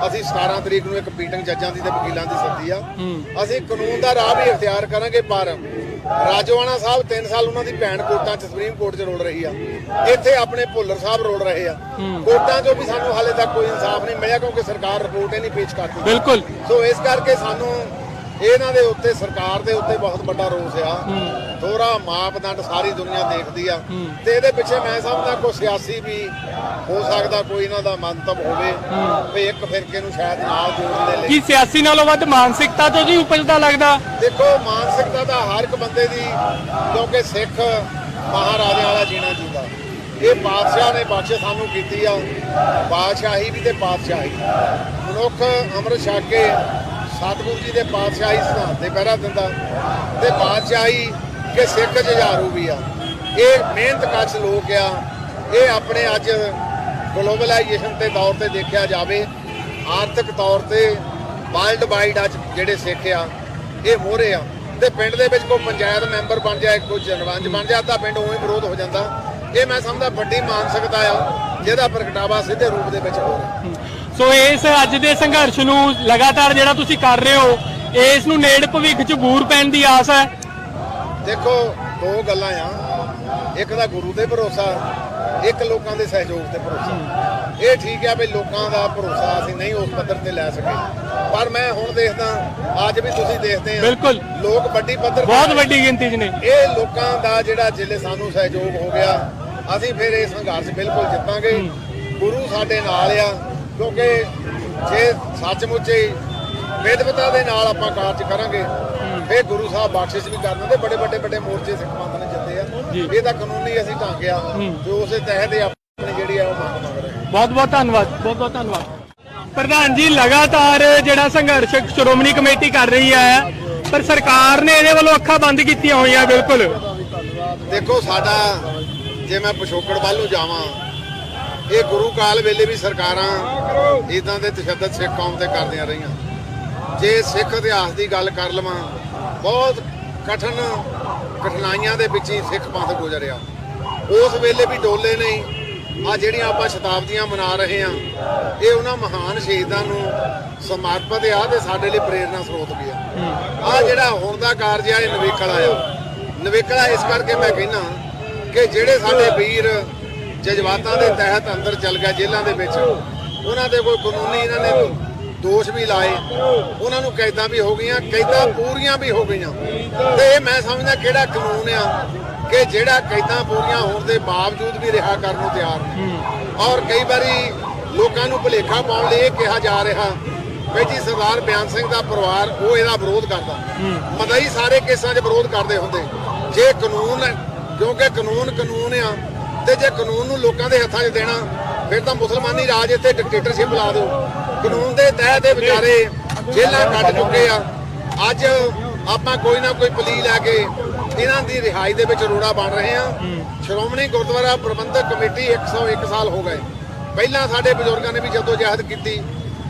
ਅਸੀਂ 17 ਤਰੀਕ ਨੂੰ ਇੱਕ ਮੀਟਿੰਗ ਜੱਜਾਂ ਦੀ ਤੇ ਵਕੀਲਾਂ ਦੀ ਸੱਦੀ ਆ, ਅਸੀਂ ਕਾਨੂੰਨ ਦਾ ਰਾਹ ਵੀ ਇਖਤਿਆਰ ਕਰਾਂਗੇ। ਪਰ ਰਾਜੋਆਣਾ ਸਾਹਿਬ 3 ਸਾਲ ਉਹਨਾਂ ਦੀ ਭੈਣ ਕੋਰਟਾਂ 'ਚ ਸੁਪਰੀਮ ਕੋਰਟ 'ਚ ਰੋਲ ਰਹੀ ਆ, ਇੱਥੇ ਆਪਣੇ ਭੁੱਲਰ ਸਾਹਿਬ ਰੋਲ ਰਹੇ ਆ ਕੋਰਟਾਂ 'ਚੋਂ ਵੀ। ਸਾਨੂੰ ਹਾਲੇ ਤੱਕ ਕੋਈ ਇਨਸਾਫ ਨਹੀਂ ਮਿਲਿਆ ਕਿਉਂਕਿ ਸਰਕਾਰ ਰਿਪੋਰਟ ਹੀ ਨਹੀਂ ਪੇਸ਼ ਕਰਦੀ। ਬਿਲਕੁਲ। ਸੋ ਇਸ ਕਰਕੇ ਸਾਨੂੰ ਇਹਨਾਂ ਦੇ ਉੱਤੇ, ਸਰਕਾਰ ਦੇ ਉੱਤੇ ਬਹੁਤ ਵੱਡਾ ਰੋਸ ਆ। ਦੋਹਰਾ ਮਾਪਦੰਡ ਸਾਰੀ ਦੁਨੀਆ ਦੇਖਦੀ ਆ, ਤੇ ਇਹਦੇ ਪਿੱਛੇ ਮੈਂ ਸਮਝਦਾ ਕੋਈ ਸਿਆਸੀ ਵੀ ਹੋ ਸਕਦਾ, ਕੋਈ ਇਹਨਾਂ ਦਾ ਮੰਤਵ ਹੋਵੇ ਵੀ ਇੱਕ ਫਿਰਕੇ ਨੂੰ ਸ਼ਾਇਦ ਨਾਲ ਜੋੜਨ ਦੇ ਲਈ। ਕੀ ਸਿਆਸੀ ਨਾਲੋਂ ਵੱਧ ਮਾਨਸਿਕਤਾ ਤੋਂ ਜੀ ਉਪਜਦਾ ਲੱਗਦਾ? ਦੇਖੋ, ਮਾਨਸਿਕਤਾ ਤਾਂ ਹਰ ਇੱਕ ਬੰਦੇ ਦੀ, ਕਿਉਂਕਿ ਸਿੱਖ ਮਹਾਰਾਜਿਆਂ ਵਾਲਾ ਜੀਣਾ ਜੀਂਦਾ। ਇਹ ਬਾਦਸ਼ਾਹ ਨੇ ਬਖਸ਼ ਸਾਨੂੰ ਕੀਤੀ ਆ, ਬਾਦਸ਼ਾਹੀ ਵੀ ਤੇ ਪਾਤਸ਼ਾਹੀ। ਮਨੁੱਖ ਅੰਮ੍ਰਿਤ ਛਕ ਕੇ ਸਤਿਗੁਰੂ ਜੀ ਦੇ ਪਾਤਸ਼ਾਹੀ ਸਿਧਾਂਤ ਤੇ ਪਹਿਰਾ ਦਿੰਦਾ, ਤੇ ਬਾਦਸ਼ਾਹੀ ਕਿ ਸਿੱਖ ਜੁਝਾਰੂ ਵੀ ਆ। ਇਹ ਮਿਹਨਤਕਸ਼ ਲੋਕ ਆ। ਇਹ ਆਪਣੇ ਅੱਜ ਗਲੋਬਲਾਈਜੇਸ਼ਨ ਦੇ ਦੌਰ ਤੇ ਦੇਖਿਆ ਜਾਵੇ, ਆਰਥਿਕ ਤੌਰ ਤੇ ਵਰਲਡ ਵਾਈਡ ਅੱਜ ਜਿਹੜੇ ਸਿੱਖ ਆ ਇਹ ਮੋਹਰੇ ਆ। ਤੇ ਪਿੰਡ ਦੇ ਵਿੱਚ ਕੋਈ ਪੰਚਾਇਤ ਮੈਂਬਰ ਬਣ ਜਾਏ, ਕੋਈ ਸਰਪੰਚ ਬਣ ਜਾਏ, ਤਾਂ ਪਿੰਡ ਉਵੇਂ ਵਿਰੋਧ ਹੋ ਜਾਂਦਾ। ਇਹ ਮੈਂ ਸਮਝਦਾ ਵੱਡੀ ਮਾਨਸਿਕਤਾ ਆ ਜਿਹਦਾ ਪ੍ਰਗਟਾਵਾ ਸਿੱਧੇ ਰੂਪ ਦੇ ਵਿੱਚ ਹੋ ਰਿਹਾ। ਸੋ ਇਸ ਅੱਜ ਦੇ ਸੰਘਰਸ਼ ਨੂੰ ਲਗਾਤਾਰ ਜਿਹੜਾ ਤੁਸੀਂ ਕਰ ਰਹੇ ਹੋ, ਇਸ ਨੂੰ ਨੇੜ ਭਵਿੱਖ 'ਚ ਬੂਰ ਪੈਣ ਦੀ ਆਸ ਹੈ? ਦੇਖੋ, ਦੋ ਗੱਲਾਂ ਆ, ਇੱਕ ਦਾ ਗੁਰੂ ਤੇ ਭਰੋਸਾ, ਇੱਕ ਲੋਕਾਂ ਦੇ ਸਹਿਯੋਗ ਤੇ ਭਰੋਸਾ। ਇਹ ਠੀਕ ਆ ਵੀ ਲੋਕਾਂ ਦਾ ਭਰੋਸਾ ਅਸੀਂ ਨਹੀਂ ਉਸ ਪੱਧਰ ਤੇ ਲੈ ਸਕੇ, ਪਰ ਮੈਂ ਹੁਣ ਦੇਖਦਾ, ਅੱਜ ਵੀ ਤੁਸੀਂ ਦੇਖਦੇ ਆ ਬਿਲਕੁਲ ਲੋਕ ਵੱਡੀ ਪੱਧਰ ਬਹੁਤ ਵੱਡੀ ਗਿਣਤੀ 'ਚ ਨੇ। ਇਹ ਲੋਕਾਂ ਦਾ ਜਿਹੜਾ ਜਿਲੇ ਸਾਨੂੰ ਸਹਿਯੋਗ ਹੋ ਗਿਆ, ਅਸੀਂ ਫਿਰ ਇਹ ਸੰਘਰਸ਼ ਬਿਲਕੁਲ ਜਿੱਤਾਂਗੇ। ਗੁਰੂ ਸਾਡੇ ਨਾਲ ਆ, ਕਿਉਂਕਿ ਜੇ ਸੱਚਮੁੱਚ ਹੀ ਵਿਦਵਤਾ ਦੇ ਨਾਲ ਆਪਾਂ ਕਾਰਜ ਕਰਾਂਗੇ ਫਿਰ ਗੁਰੂ ਸਾਹਿਬ ਬਖਸ਼ਿਸ਼ ਵੀ ਕਰ ਦਿੰਦੇ। ਬੜੇ ਵੱਡੇ ਮੋਰਚੇ ਸਿੱਖ ਪੰਥ ਨੇ ਜਿੱਤੇ ਆ, ਇਹ ਤਾਂ ਕਾਨੂੰਨੀ ਅਸੀਂ ਢੰਗ ਆ ਤੇ ਉਸੇ ਤਹਿਤ ਆਪਣੀ ਜਿਹੜੀ ਆ ਉਹ ਮੰਗ ਰਹੇ। ਬਹੁਤ ਬਹੁਤ ਧੰਨਵਾਦ, ਬਹੁਤ ਬਹੁਤ ਧੰਨਵਾਦ ਪ੍ਰਧਾਨ ਜੀ। ਲਗਾਤਾਰ ਜਿਹੜਾ ਸੰਘਰਸ਼ ਸ਼੍ਰੋਮਣੀ ਕਮੇਟੀ ਕਰ ਰਹੀ ਹੈ, ਪਰ ਸਰਕਾਰ ਨੇ ਇਹਦੇ ਵੱਲੋਂ ਅੱਖਾਂ ਬੰਦ ਕੀਤੀਆਂ ਹੋਈਆਂ। ਬਿਲਕੁਲ ਦੇਖੋ, ਸਾਡਾ ਜੇ ਮੈਂ ਪਿਛੋਕੜ ਵੱਲ ਨੂੰ ਜਾਵਾਂ, ਇਹ ਗੁਰੂ ਕਾਲ ਵੇਲੇ ਵੀ ਸਰਕਾਰਾਂ ਇਦਾਂ ਦੇ ਤਸ਼ੱਦਦ ਸਿੱਖ ਕੌਮ ਤੇ ਕਰਦੀਆਂ ਰਹੀਆਂ। ਜੇ ਸਿੱਖ ਇਤਿਹਾਸ ਦੀ ਗੱਲ ਕਰ ਲਵਾਂ, ਬਹੁਤ ਕਠਿਨਾਈਆਂ ਦੇ ਵਿੱਚ ਹੀ ਸਿੱਖ ਪੰਥ ਗੁਜ਼ਰਿਆ। ਉਸ ਵੇਲੇ ਵੀ ਡੋਲੇ ਨਹੀਂ। ਆ ਜਿਹੜੀਆਂ ਆਪਾਂ ਸ਼ਤਾਬਦੀਆਂ ਮਨਾ ਰਹੇ ਆ, ਇਹ ਉਹਨਾਂ ਮਹਾਨ ਸ਼ਹੀਦਾਂ ਨੂੰ ਸਮਰਪਿਤ ਆ ਤੇ ਸਾਡੇ ਲਈ ਪ੍ਰੇਰਨਾ ਸਰੋਤ ਵੀ ਆ। ਆ ਜਿਹੜਾ ਹੁਣ ਦਾ ਕਾਰਜ ਆ, ਇਹ ਨਵੇਕਲਾ ਆ। ਨਵੇਕਲਾ ਇਸ ਕਰਕੇ ਮੈਂ ਕਹਿੰਦਾ ਕਿ ਜਿਹੜੇ ਸਾਡੇ ਵੀਰ ਜਜ਼ਬਾਤਾਂ ਦੇ ਤਹਿਤ ਅੰਦਰ ਚੱਲ ਗਏ ਜੇਲ੍ਹਾਂ ਦੇ ਵਿੱਚ, ਉਹਨਾਂ ਦੇ ਕੋਈ ਕਾਨੂੰਨੀ ਇਹਨਾਂ ਨੇ ਦੋਸ਼ ਵੀ ਲਾਏ, ਉਹਨਾਂ ਨੂੰ ਕੈਦਾਂ ਵੀ ਹੋ ਗਈਆਂ, ਕੈਦਾਂ ਪੂਰੀਆਂ ਵੀ ਹੋ ਗਈਆਂ। ਤੇ ਇਹ ਮੈਂ ਸਮਝਦਾ ਕਿਹੜਾ ਕਾਨੂੰਨ ਆ ਕਿ ਜਿਹੜਾ ਕੈਦਾਂ ਪੂਰੀਆਂ ਹੋਣ ਦੇ ਬਾਵਜੂਦ ਵੀ ਰਿਹਾ ਕਰਨ ਨੂੰ ਤਿਆਰ ਨੇ। ਔਰ ਕਈ ਵਾਰੀ ਲੋਕਾਂ ਨੂੰ ਭੁਲੇਖਾ ਪਾਉਣ ਲਈ ਇਹ ਕਿਹਾ ਜਾ ਰਿਹਾ ਵੀ ਜੀ ਸਰਦਾਰ ਬਿਆਨ ਸਿੰਘ ਦਾ ਪਰਿਵਾਰ ਉਹ ਇਹਦਾ ਵਿਰੋਧ ਕਰਦਾ। ਮਦਈ ਸਾਰੇ ਕੇਸਾਂ 'ਚ ਵਿਰੋਧ ਕਰਦੇ ਹੁੰਦੇ। ਜੇ ਕਾਨੂੰਨ, ਕਿਉਂਕਿ ਕਾਨੂੰਨ ਆ, ਤੇ ਜੇ ਕਾਨੂੰਨ ਨੂੰ ਲੋਕਾਂ ਦੇ ਹੱਥਾਂ 'ਚ ਦੇਣਾ, ਫਿਰ ਤਾਂ ਮੁਸਲਮਾਨੀ ਰਾਜ ਇੱਥੇ ਡਿਕਟੇਟਰਸ਼ਿਪ ਲਾ ਦਿਓ। ਕਾਨੂੰਨ ਦੇ ਤਹਿਤ ਇਹ ਵਿਚਾਰੇ ਜੇਲ੍ਹਾਂ ਕੱਟ ਚੁੱਕੇ ਆ। ਅੱਜ ਆਪਾਂ ਕੋਈ ਨਾ ਕੋਈ ਪਲੀ ਲੈ ਕੇ ਇਹਨਾਂ ਦੀ ਰਿਹਾਈ ਦੇ ਵਿੱਚ ਰੋੜਾ ਬਣ ਰਹੇ ਆ। ਸ਼੍ਰੋਮਣੀ ਗੁਰਦੁਆਰਾ ਪ੍ਰਬੰਧਕ ਕਮੇਟੀ 101 ਸਾਲ ਹੋ ਗਏ। ਪਹਿਲਾਂ ਸਾਡੇ ਬਜ਼ੁਰਗਾਂ ਨੇ ਵੀ ਜਦੋਜਹਿਦ ਕੀਤੀ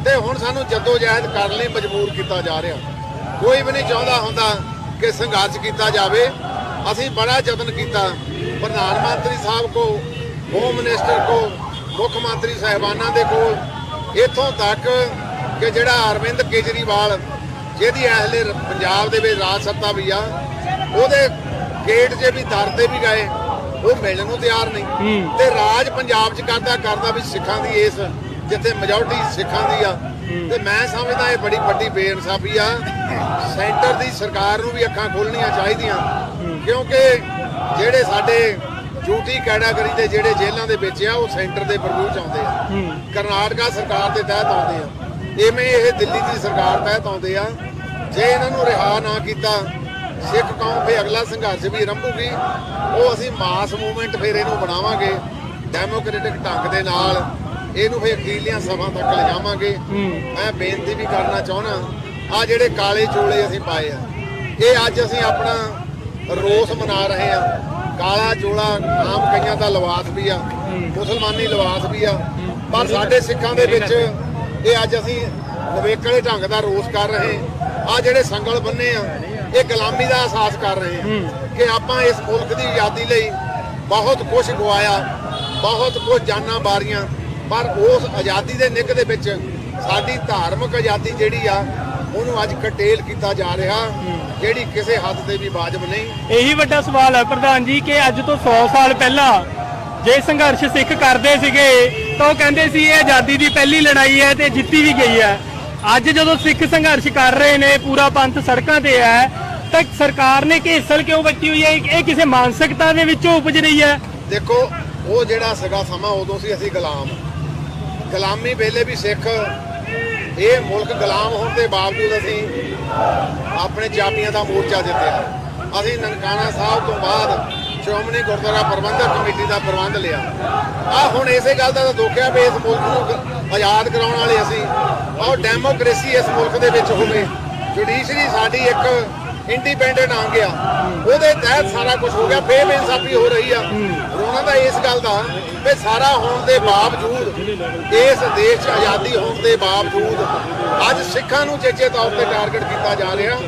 ਤੇ ਹੁਣ ਸਾਨੂੰ ਜਦੋਜਹਿਦ ਕਰਨ ਲਈ ਮਜਬੂਰ ਕੀਤਾ ਜਾ ਰਿਹਾ। ਕੋਈ ਵੀ ਨਹੀਂ ਚਾਹੁੰਦਾ ਹੁੰਦਾ ਕਿ ਸੰਘਰਸ਼ ਕੀਤਾ ਜਾਵੇ। ਅਸੀਂ ਬੜਾ ਯਤਨ ਕੀਤਾ, ਪ੍ਰਧਾਨ ਮੰਤਰੀ ਸਾਹਿਬ ਕੋ, ਹੋਮ ਮਿਨਿਸਟਰ ਕੋ, ਮੁੱਖ ਮੰਤਰੀ ਸਾਹਿਬਾਨਾਂ ਦੇ ਕੋਲ, ਇੱਥੋਂ ਤੱਕ ਕਿ ਜਿਹੜਾ ਅਰਵਿੰਦ ਕੇਜਰੀਵਾਲ ਜਿਹਦੀ ਐਸਲੇ ਪੰਜਾਬ ਦੇ ਵਿੱਚ ਰਾਜ ਸੱਤਾ ਵੀ ਆ, ਉਹਦੇ ਗੇਟ 'ਚ ਵੀ ਦਰ ਤੇ ਵੀ ਗਏ, ਉਹ ਮਿਲਣ ਨੂੰ ਤਿਆਰ ਨਹੀਂ। ਤੇ ਰਾਜ ਪੰਜਾਬ 'ਚ ਕਰਦਾ ਵੀ ਸਿੱਖਾਂ ਦੀ ਇਸ ਜਿੱਥੇ ਮੈਜੋਰਟੀ ਸਿੱਖਾਂ ਦੀ ਆ। ਤੇ ਮੈਂ ਸਮਝਦਾ ਇਹ ਬੜੀ ਵੱਡੀ ਬੇਇਨਸਾਫੀ ਆ। ਸੈਂਟਰ ਦੀ ਸਰਕਾਰ ਨੂੰ ਵੀ ਅੱਖਾਂ ਖੋਲਣੀਆਂ ਚਾਹੀਦੀਆਂ, ਕਿਉਂਕਿ ਜਿਹੜੇ ਸਾਡੇ ਡਿਊਟੀ ਕੈਟਾਗਰੀ ਦੇ ਜਿਹੜੇ ਜੇਲ੍ਹਾਂ ਦੇ ਵਿੱਚ ਆ, ਉਹ ਸੈਂਟਰ ਦੇ ਪ੍ਰਭੂ 'ਚ ਆਉਂਦੇ ਆ, ਕਰਨਾਟਕਾ ਸਰਕਾਰ ਦੇ ਤਹਿਤ ਆਉਂਦੇ ਆ, ਇਵੇਂ ਇਹ ਦਿੱਲੀ ਦੀ ਸਰਕਾਰ ਤਹਿਤ ਆਉਂਦੇ ਆ। ਜੇ ਇਹਨਾਂ ਨੂੰ ਰਿਹਾ ਨਾ ਕੀਤਾ, ਸਿੱਖ ਕੌਮ ਫੇ ਅਗਲਾ ਸੰਘਰਸ਼ ਵੀ ਆਰੰਭੂਗੀ। ਉਹ ਅਸੀਂ ਮਾਸ ਮੂਵਮੈਂਟ ਫਿਰ ਇਹਨੂੰ ਬਣਾਵਾਂਗੇ, ਡੈਮੋਕ੍ਰੈਟਿਕ ਢੰਗ ਦੇ ਨਾਲ ਇਹਨੂੰ ਫੇ ਅਖੀਰਲੀਆਂ ਸਭਾ ਤੱਕ ਲਿਜਾਵਾਂਗੇ। ਮੈਂ ਬੇਨਤੀ ਵੀ ਕਰਨਾ ਚਾਹੁੰਦਾ, ਆ ਜਿਹੜੇ ਕਾਲੇ ਚੋਲੇ ਅਸੀਂ ਪਾਏ ਆ, ਇਹ ਅੱਜ ਅਸੀਂ ਆਪਣਾ ਰੋਸ ਮਨਾ ਰਹੇ ਆ। ਕਾਲਾ ਚੋਲਾ ਆਮ ਕਈਆਂ ਦਾ ਲਿਬਾਸ ਵੀ ਆ, ਮੁਸਲਮਾਨੀ ਲਿਬਾਸ ਵੀ ਆ, ਪਰ ਸਾਡੇ ਸਿੱਖਾਂ ਦੇ ਵਿੱਚ ਇਹ ਅੱਜ ਅਸੀਂ ਨਵੇਕਲੇ ਢੰਗ ਦਾ ਰੋਸ ਕਰ ਰਹੇ। ਆ ਜਿਹੜੇ ਸੰਗਲ ਬੰਨੇ ਆ, ਇਹ ਗੁਲਾਮੀ ਦਾ ਅਹਿਸਾਸ ਕਰ ਰਹੇ ਆ ਕਿ ਆਪਾਂ ਇਸ ਮੁਲਕ ਦੀ ਆਜ਼ਾਦੀ ਲਈ ਬਹੁਤ ਕੁਝ ਗਵਾਇਆ, ਬਹੁਤ ਕੁਝ ਜਾਨਾਂ ਬਾਰੀਆਂ, ਪਰ ਉਸ ਆਜ਼ਾਦੀ ਦੇ ਨਿੱਘ ਦੇ ਵਿੱਚ ਸਾਡੀ ਧਾਰਮਿਕ ਆਜ਼ਾਦੀ ਜਿਹੜੀ ਆ, ਉਹਨੂੰ ਅੱਜ ਕਟੇਲ ਕੀਤਾ ਜਾ ਰਿਹਾ, ਜਿਹੜੀ ਕਿਸੇ ਹੱਦ ਤੇ ਵੀ ਵਾਜਬ ਨਹੀਂ। ਇਹੀ ਵੱਡਾ ਸਵਾਲ ਹੈ ਪ੍ਰਧਾਨ ਜੀ ਕਿ ਅੱਜ ਤੋਂ 100 ਸਾਲ ਪਹਿਲਾਂ ਜੇ ਸੰਘਰਸ਼ ਸਿੱਖ ਕਰਦੇ ਸੀਗੇ ਤਾਂ ਉਹ ਕਹਿੰਦੇ ਸੀ ਇਹ ਆਜ਼ਾਦੀ ਦੀ ਪਹਿਲੀ ਲੜਾਈ ਹੈ ਤੇ ਜਿੱਤੀ ਵੀ ਗਈ ਹੈ। ਅੱਜ ਜਦੋਂ ਸਿੱਖ ਸੰਘਰਸ਼ ਕਰ ਰਹੇ ਨੇ, ਪੂਰਾ ਪੰਥ ਸੜਕਾਂ ਤੇ ਹੈ, ਤਾਂ ਸਰਕਾਰ ਨੇ ਘੇਸਲ ਕਿਉਂ ਵੱਟੀ ਹੋਈ ਹੈ? ਇਹ ਕਿਸੇ ਮਾਨਸਿਕਤਾ ਦੇ ਵਿੱਚੋਂ ਉਪਜ ਰਹੀ ਹੈ। ਦੇਖੋ, ਉਹ ਜਿਹੜਾ ਸੀਗਾ ਸਮਾਂ, ਉਦੋਂ ਸੀ ਅਸੀਂ ਗੁਲਾਮੀ ਵੇਲੇ ਵੀ ਸਿੱਖ, ਇਹ ਮੁਲਕ ਗੁਲਾਮ ਹੋਣ ਦੇ ਬਾਵਜੂਦ ਅਸੀਂ ਆਪਣੇ ਚਾਬੀਆਂ ਦਾ ਮੋਰਚਾ ਜਿੱਤਿਆ। ਅਸੀਂ ਨਨਕਾਣਾ ਸਾਹਿਬ ਤੋਂ ਬਾਅਦ ਸ਼੍ਰੋਮਣੀ ਗੁਰਦੁਆਰਾ ਪ੍ਰਬੰਧਕ ਕਮੇਟੀ ਦਾ ਪ੍ਰਬੰਧ ਲਿਆ। ਆ ਹੁਣ ਇਸੇ ਗੱਲ ਦਾ ਦੁੱਖ ਹੈ ਵੀ ਇਸ ਮੁਲਕ ਨੂੰ ਆਜ਼ਾਦ ਕਰਾਉਣ ਵਾਲੇ ਅਸੀਂ, ਔਰ ਡੈਮੋਕ੍ਰੇਸੀ ਇਸ ਮੁਲਕ ਦੇ ਵਿੱਚ ਹੋਵੇ, ਜੁਡੀਸ਼ਰੀ ਸਾਡੀ ਇੱਕ ਇੰਡੀਪੈਂਡੈਂਟ ਆ ਗਿਆ, ਉਹਦੇ ਤਹਿਤ ਸਾਰਾ ਕੁਝ ਹੋ ਗਿਆ। ਫੇਰ ਬੇਇਨਸਾਫੀ ਹੋ ਰਹੀ ਆ। ਰੋਣਾ ਤਾਂ ਇਸ ਗੱਲ ਦਾ ਵੀ ਸਾਰਾ ਹੋਣ ਦੇ ਬਾਵਜੂਦ, ਇਸ ਦੇਸ਼ 'ਚ ਆਜ਼ਾਦੀ ਹੋਣ ਦੇ ਬਾਵਜੂਦ ਅੱਜ ਸਿੱਖਾਂ ਨੂੰ ਚੇਚੇ ਤੌਰ ਤੇ ਟਾਰਗੇਟ ਕੀਤਾ ਜਾ ਰਿਹਾ।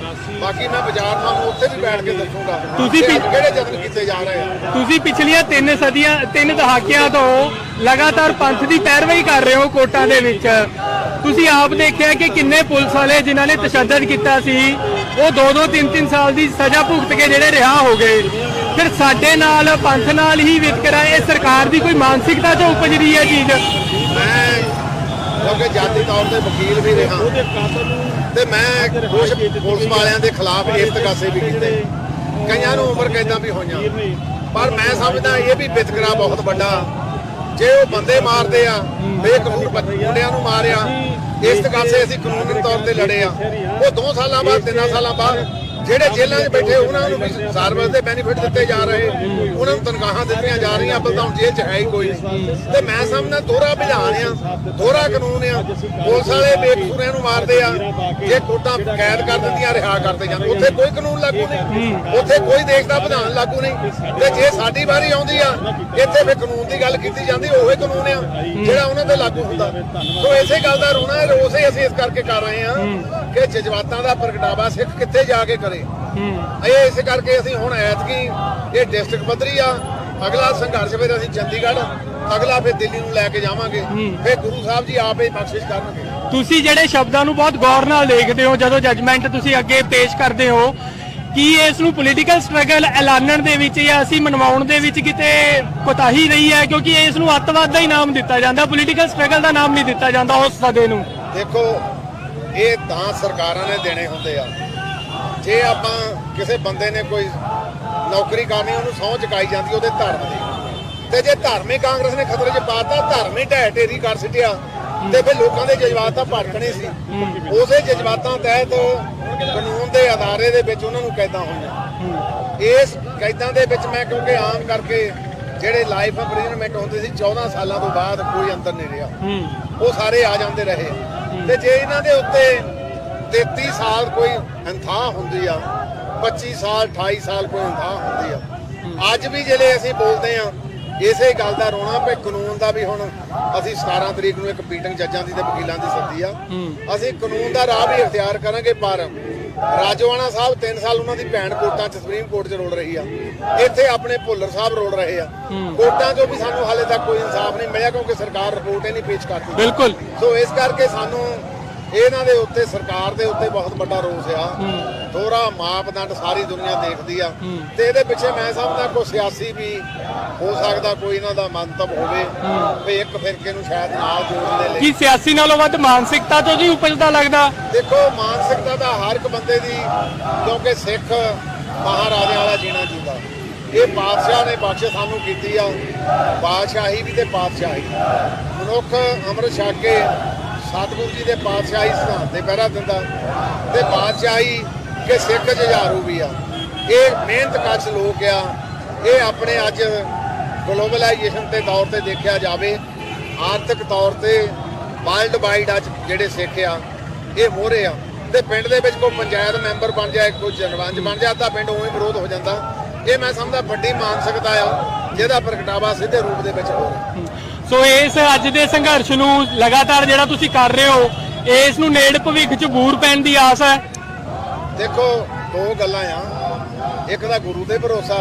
ਬਾਕੀ ਮੈਂ ਬਾਜ਼ਾਰ ਤੁਹਾਨੂੰ ਉੱਥੇ ਵੀ ਬੈਠ ਕੇ ਦੱਸੂਗਾ ਤੁਸੀਂ ਕਿਹੜੇ ਯਤਨ ਕੀਤੇ ਜਾ ਰਹੇ ਆ। ਤੁਸੀਂ ਪਿਛਲੀਆਂ 3 ਦਹਾਕਿਆਂ ਤੋਂ ਲਗਾਤਾਰ ਪੰਥ ਦੀ ਪੈਰਵਾਈ ਕਰ ਰਹੇ ਹੋ ਕੋਰਟਾਂ ਦੇ ਵਿੱਚ। ਤੁਸੀਂ ਆਪ ਦੇਖਿਆ ਕਿ ਕਿੰਨੇ ਪੁਲਿਸ ਵਾਲੇ ਜਿਨ੍ਹਾਂ ਨੇ ਤਸ਼ੱਦਦ ਕੀਤਾ ਸੀ, ਉਹ 2-2 3-3 ਸਾਲ ਦੀ ਸਜ਼ਾ ਭੁਗਤ ਕੇ ਜਿਹੜੇ ਰਿਹਾ ਹੋ ਗਏ। ਫਿਰ ਸਾਡੇ ਨਾਲ ਪੰਥ ਨਾਲ ਹੀ ਵਿਤਕਰਾ, ਇਹ ਸਰਕਾਰ ਦੀ ਕੋਈ ਮਾਨਸਿਕਤਾ ਚੋਂ ਉਪਜ ਰਹੀ ਹੈ ਚੀਜ਼? ਮੈਂ ਕਿਉਂਕਿ ਜਾਤੀ ਤੌਰ ਤੇ ਵਕੀਲ ਵੀ ਰਿਹਾ ਤੇ ਮੈਂ ਕੁਝ ਪੁਲਿਸ ਵਾਲਿਆਂ ਦੇ ਖਿਲਾਫ ਇਰਤਕਾਸੇ ਵੀ ਕੀਤੇ, ਕਈਆਂ ਨੂੰ ਉਮਰ ਕੈਦਾਂ ਵੀ ਹੋਈਆਂ, ਪਰ ਮੈਂ ਸਮਝਦਾ ਇਹ ਵੀ ਵਿਤਕਰਾ ਬਹੁਤ ਵੱਡਾ। ਜੇ ਉਹ ਬੰਦੇ ਮਾਰਦੇ ਆ, ਬੇਕਸੂਰ ਮੁੰਡਿਆਂ ਨੂੰ ਮਾਰਿਆ, ਇਸ ਤਕਾਸੇ ਅਸੀਂ ਕਾਨੂੰਨੀ ਤੌਰ ਤੇ ਲੜੇ ਆ। ਉਹ 2 ਸਾਲਾਂ ਬਾਅਦ 3 ਸਾਲਾਂ ਬਾਅਦ ਜਿਹੜੇ ਜੇਲ੍ਹਾਂ 'ਚ ਬੈਠੇ ਉਹਨਾਂ ਨੂੰ ਵੀ ਸਰਵਿਸ ਦੇ ਬੈਨੀਫਿਟ ਦਿੱਤੇ ਜਾ ਰਹੇ, ਉਹਨਾਂ ਨੂੰ ਤਨਖਾਹਾਂ ਦਿੱਤੀਆਂ ਜਾ ਰਹੀਆਂ, ਅੱਬਲ ਤਾਂ ਹੁਣ ਜੇਲ੍ਹ 'ਚ ਹੈ ਹੀ ਕੋਈ ਨਹੀਂ। ਤੇ ਮੈਂ ਸਮਝਦਾ ਦੋਹਰਾ ਵਿਧਾਨ ਆ, ਦੋਹਰਾ ਕਾਨੂੰਨ ਆ। ਪੁਲਿਸ ਵਾਲੇ ਬੇਕਸੂਰਿਆਂ ਨੂੰ ਮਾਰਦੇ ਆ, ਜੇ ਕੋਰਟਾਂ ਕੈਦ ਕਰ ਦਿੰਦੀਆਂ ਰਿਹਾ ਕਰਦੇ ਜਾਂਦੇ, ਉੱਥੇ ਕੋਈ ਕਾਨੂੰਨ ਲਾਗੂ ਨਹੀਂ, ਉੱਥੇ ਕੋਈ ਦੇਸ਼ ਦਾ ਵਿਧਾਨ ਲਾਗੂ ਨਹੀਂ। ਤੇ ਜੇ ਸਾਡੀ ਵਾਰੀ ਆਉਂਦੀ ਆ ਇੱਥੇ ਫਿਰ ਕਾਨੂੰਨ ਦੀ ਗੱਲ ਕੀਤੀ ਜਾਂਦੀ, ਉਹੀ ਕਾਨੂੰਨ ਆ ਜਿਹੜਾ ਉਹਨਾਂ ਤੇ ਲਾਗੂ ਹੁੰਦਾ। ਸੋ ਇਸੇ ਗੱਲ ਦਾ ਰੋਣਾ ਰੋਸ ਹੀ ਅਸੀਂ ਇਸ ਕਰਕੇ ਕਰ ਰਹੇ ਆ ਕਿ ਜਜ਼ਬਾਤਾਂ ਦਾ ਪ੍ਰਗਟਾਵਾ ਸਿੱਖ ਕਿੱਥੇ ਜਾ ਕੇ ਕਰੇ। ਇਹ ਇਸੇ ਕਰਕੇ ਅਸੀਂ ਹੁਣ ਐਤਕੀ ਇਹ ਡਿਸਟ੍ਰਿਕਟ ਪੱਧਰੀ ਆ, ਅਗਲਾ ਸੰਘਰਸ਼ ਫਿਰ ਅਸੀਂ ਚੰਡੀਗੜ੍ਹ, ਅਗਲਾ ਫਿਰ ਦਿੱਲੀ ਨੂੰ ਲੈ ਕੇ ਜਾਵਾਂਗੇ, ਫਿਰ ਗੁਰੂ ਸਾਹਿਬ ਜੀ ਆਪੇ ਬਖਸ਼ਿਸ਼ ਕਰਨਗੇ। ਤੁਸੀਂ ਜਿਹੜੇ ਸ਼ਬਦਾਂ ਨੂੰ ਬਹੁਤ ਗੌਰ ਨਾਲ ਦੇਖਦੇ ਹੋ, ਜਦੋਂ ਜੱਜਮੈਂਟ ਤੁਸੀਂ ਅੱਗੇ ਪੇਸ਼ ਕਰਦੇ ਹੋ, ਕੀ ਇਸ ਨੂੰ ਪੋਲੀਟੀਕਲ ਸਟਰਗਲ ਐਲਾਨਣ ਦੇ ਵਿੱਚ ਜਾਂ ਅਸੀਂ ਮਨਵਾਉਣ ਦੇ ਵਿੱਚ ਕਿਤੇ ਕੋਤਾਹੀ ਰਹੀ ਹੈ? ਕਿਉਂਕਿ ਇਸ ਨੂੰ ਅੱਤਵਾਦ ਦਾ ਹੀ ਨਾਮ ਦਿੱਤਾ ਜਾਂਦਾ, ਪੋਲੀਟੀਕਲ ਸਟਰਗਲ ਦਾ ਨਾਮ ਨਹੀਂ ਦਿੱਤਾ ਜਾਂਦਾ ਉਸ ਸਦੇ ਨੂੰ। ਦੇਖੋ, ਇਹ ਤਾਂ ਸਰਕਾਰਾਂ ਨੇ ਦੇਣੇ ਹੁੰਦੇ ਆ। ਜੇ ਆਪਾਂ ਕਿਸੇ ਬੰਦੇ ਨੇ ਕੋਈ ਨੌਕਰੀ ਕਰਨੀ, ਉਹਨੂੰ ਸਹੁੰ ਚੁਕਾਈ ਜਾਂਦੀ ਉਹਦੇ ਧਰਮ ਦੀ, ਤੇ ਜੇ ਧਰਮ ਹੀ ਕਾਂਗਰਸ ਨੇ ਖਤਰੇ 'ਚ ਪਾਤਾ, ਧਰਮ ਹੀ ਢਹਿ ਢੇਰੀ ਕਰ ਸਿੱਟਿਆ, ਤੇ ਫਿਰ ਲੋਕਾਂ ਦੇ ਜਜ਼ਬਾਤ ਤਾਂ ਭੜਕਣੇ ਸੀ। ਉਸੇ ਜਜ਼ਬਾਤਾਂ ਤਹਿਤ ਕਾਨੂੰਨ ਦੇ ਅਦਾਰੇ ਦੇ ਵਿੱਚ ਉਹਨਾਂ ਨੂੰ ਕੈਦਾਂ ਹੋਈਆਂ। ਇਸ ਕੈਦਾਂ ਦੇ ਵਿੱਚ ਮੈਂ ਕਿਉਂਕਿ ਆਮ ਕਰਕੇ ਜਿਹੜੇ ਲਾਈਫ ਇੰਪ੍ਰਿਜ਼ਨਮੈਂਟ ਹੁੰਦੇ ਸੀ 14 ਸਾਲਾਂ ਤੋਂ ਬਾਅਦ ਕੋਈ ਅੰਦਰ ਨਹੀਂ ਰਿਹਾ, ਉਹ ਸਾਰੇ ਆ ਜਾਂਦੇ ਰਹੇ। ਤੇ ਜੇ ਇਹਨਾਂ ਦੇ ਉੱਤੇ 33 ਸਾਲ ਕੋਈ ਇਨਥਾਹ ਹੁੰਦੀ ਆ, 25 ਸਾਲ 28 ਸਾਲ ਕੋਈ ਇਨਥਾਹ ਹੁੰਦੀ ਆ, ਅੱਜ ਵੀ ਜਿਹੜੇ ਅਸੀਂ ਬੋਲਦੇ ਆ ਇਸੇ ਗੱਲ ਦਾ ਰੋਣਾ ਪਏ। ਕਾਨੂੰਨ ਦਾ ਵੀ ਹੁਣ ਅਸੀਂ 17 ਤਰੀਕ ਨੂੰ ਇੱਕ ਮੀਟਿੰਗ ਜੱਜਾਂ ਦੀ ਤੇ ਵਕੀਲਾਂ ਦੀ ਸੱਦੀ ਆ, ਅਸੀਂ ਕਾਨੂੰਨ ਦਾ ਰਾਹ ਵੀ ਇਖਤਿਆਰ ਕਰਾਂਗੇ। ਪਰ ਰਾਜੋਆਣਾ ਸਾਹਿਬ 3 ਸਾਲ ਉਹਨਾਂ ਦੀ ਭੈਣ ਕੋਰਟਾਂ 'ਚ ਸੁਪਰੀਮ ਕੋਰਟ 'ਚ ਰੋਲ ਰਹੀ ਆ, ਇੱਥੇ ਆਪਣੇ ਭੁੱਲਰ ਸਾਹਿਬ ਰੋਲ ਰਹੇ ਆ ਕੋਰਟਾਂ 'ਚੋਂ ਵੀ, ਸਾਨੂੰ ਹਾਲੇ ਤੱਕ ਕੋਈ ਇਨਸਾਫ ਨਹੀਂ ਮਿਲਿਆ ਕਿਉਂਕਿ ਸਰਕਾਰ ਰਿਪੋਰਟ ਹੀ ਨਹੀਂ ਪੇਸ਼ ਕਰਦੀ। ਬਿਲਕੁਲ। ਸੋ ਇਸ ਕਰਕੇ ਸਾਨੂੰ ਇਹਨਾਂ ਦੇ ਉੱਤੇ, ਸਰਕਾਰ ਦੇ ਉੱਤੇ ਬਹੁਤ ਵੱਡਾ ਰੋਸ ਆ। ਦੋਹਰਾ ਮਾਪਦੰਡ ਸਾਰੀ ਦੁਨੀਆ ਦੇਖਦੀ ਆ, ਤੇ ਇਹਦੇ ਪਿੱਛੇ ਮੈਂ ਸਮਝਦਾ ਕੋਈ ਸਿਆਸੀ ਵੀ ਹੋ ਸਕਦਾ, ਕੋਈ ਇਹਨਾਂ ਦਾ ਮੰਤਵ ਹੋਵੇ ਵੀ ਇੱਕ ਫਿਰਕੇ ਨੂੰ ਸ਼ਾਇਦ ਨਾਲ ਜੋੜਨ ਦੇ ਲਈ। ਕੀ ਸਿਆਸੀ ਨਾਲੋਂ ਵੱਧ ਮਾਨਸਿਕਤਾ ਤੋਂ ਜੀ ਉਪਜਦਾ ਲੱਗਦਾ? ਦੇਖੋ, ਮਾਨਸਿਕਤਾ ਤਾਂ ਹਰ ਇੱਕ ਬੰਦੇ ਦੀ, ਕਿਉਂਕਿ ਸਿੱਖ ਮਹਾਰਾਜਿਆਂ ਵਾਲਾ ਜੀਣਾ ਜੀਂਦਾ। ਇਹ ਬਾਦਸ਼ਾਹ ਨੇ ਬਖਸ਼ ਸਾਨੂੰ ਕੀਤੀ ਆ, ਬਾਦਸ਼ਾਹੀ ਵੀ ਤੇ ਪਾਤਸ਼ਾਹੀ। ਮਨੁੱਖ ਅੰਮ੍ਰਿਤ ਛਕ ਕੇ ਸਤਿਗੁਰੂ ਜੀ ਦੇ ਪਾਤਸ਼ਾਹੀ ਸਿਧਾਂਤ ਤੇ ਪਹਿਰਾ ਦਿੰਦਾ, ਤੇ ਬਾਦਸ਼ਾਹੀ ਕਿ ਸਿੱਖ ਜੁਝਾਰੂ ਵੀ ਆ। ਇਹ ਮਿਹਨਤਕਸ਼ ਲੋਕ ਆ। ਇਹ ਆਪਣੇ ਅੱਜ ਗਲੋਬਲਾਈਜੇਸ਼ਨ ਦੇ ਦੌਰ ਤੇ ਦੇਖਿਆ ਜਾਵੇ, ਆਰਥਿਕ ਤੌਰ ਤੇ ਵਰਲਡ ਵਾਈਡ ਅੱਜ ਜਿਹੜੇ ਸਿੱਖ ਆ ਇਹ ਮੋਹਰੇ ਆ। ਤੇ ਪਿੰਡ ਦੇ ਵਿੱਚ ਕੋਈ ਪੰਚਾਇਤ ਮੈਂਬਰ ਬਣ ਜਾਏ, ਕੋਈ ਸਰਪੰਚ ਬਣ ਜਾਏ, ਤਾਂ ਪਿੰਡ ਉਵੇਂ ਵਿਰੋਧ ਹੋ ਜਾਂਦਾ। ਇਹ ਮੈਂ ਸਮਝਦਾ ਵੱਡੀ ਮਾਨਸਿਕਤਾ ਆ, ਜਿਹਦਾ ਪ੍ਰਗਟਾਵਾ ਸਿੱਧੇ ਰੂਪ ਦੇ ਵਿੱਚ ਹੋ ਰਿਹਾ। ਸੋ ਇਸ ਅੱਜ ਦੇ ਸੰਘਰਸ਼ ਨੂੰ ਲਗਾਤਾਰ ਜਿਹੜਾ ਤੁਸੀਂ ਕਰ ਰਹੇ ਹੋ, ਇਸ ਨੂੰ ਨੇੜ ਭਵਿੱਖ 'ਚ ਬੂਰ ਪੈਣ ਦੀ ਆਸ ਹੈ? ਦੇਖੋ, 2 ਗੱਲਾਂ ਆ, ਇੱਕ ਤਾਂ ਗੁਰੂ ਤੇ ਭਰੋਸਾ,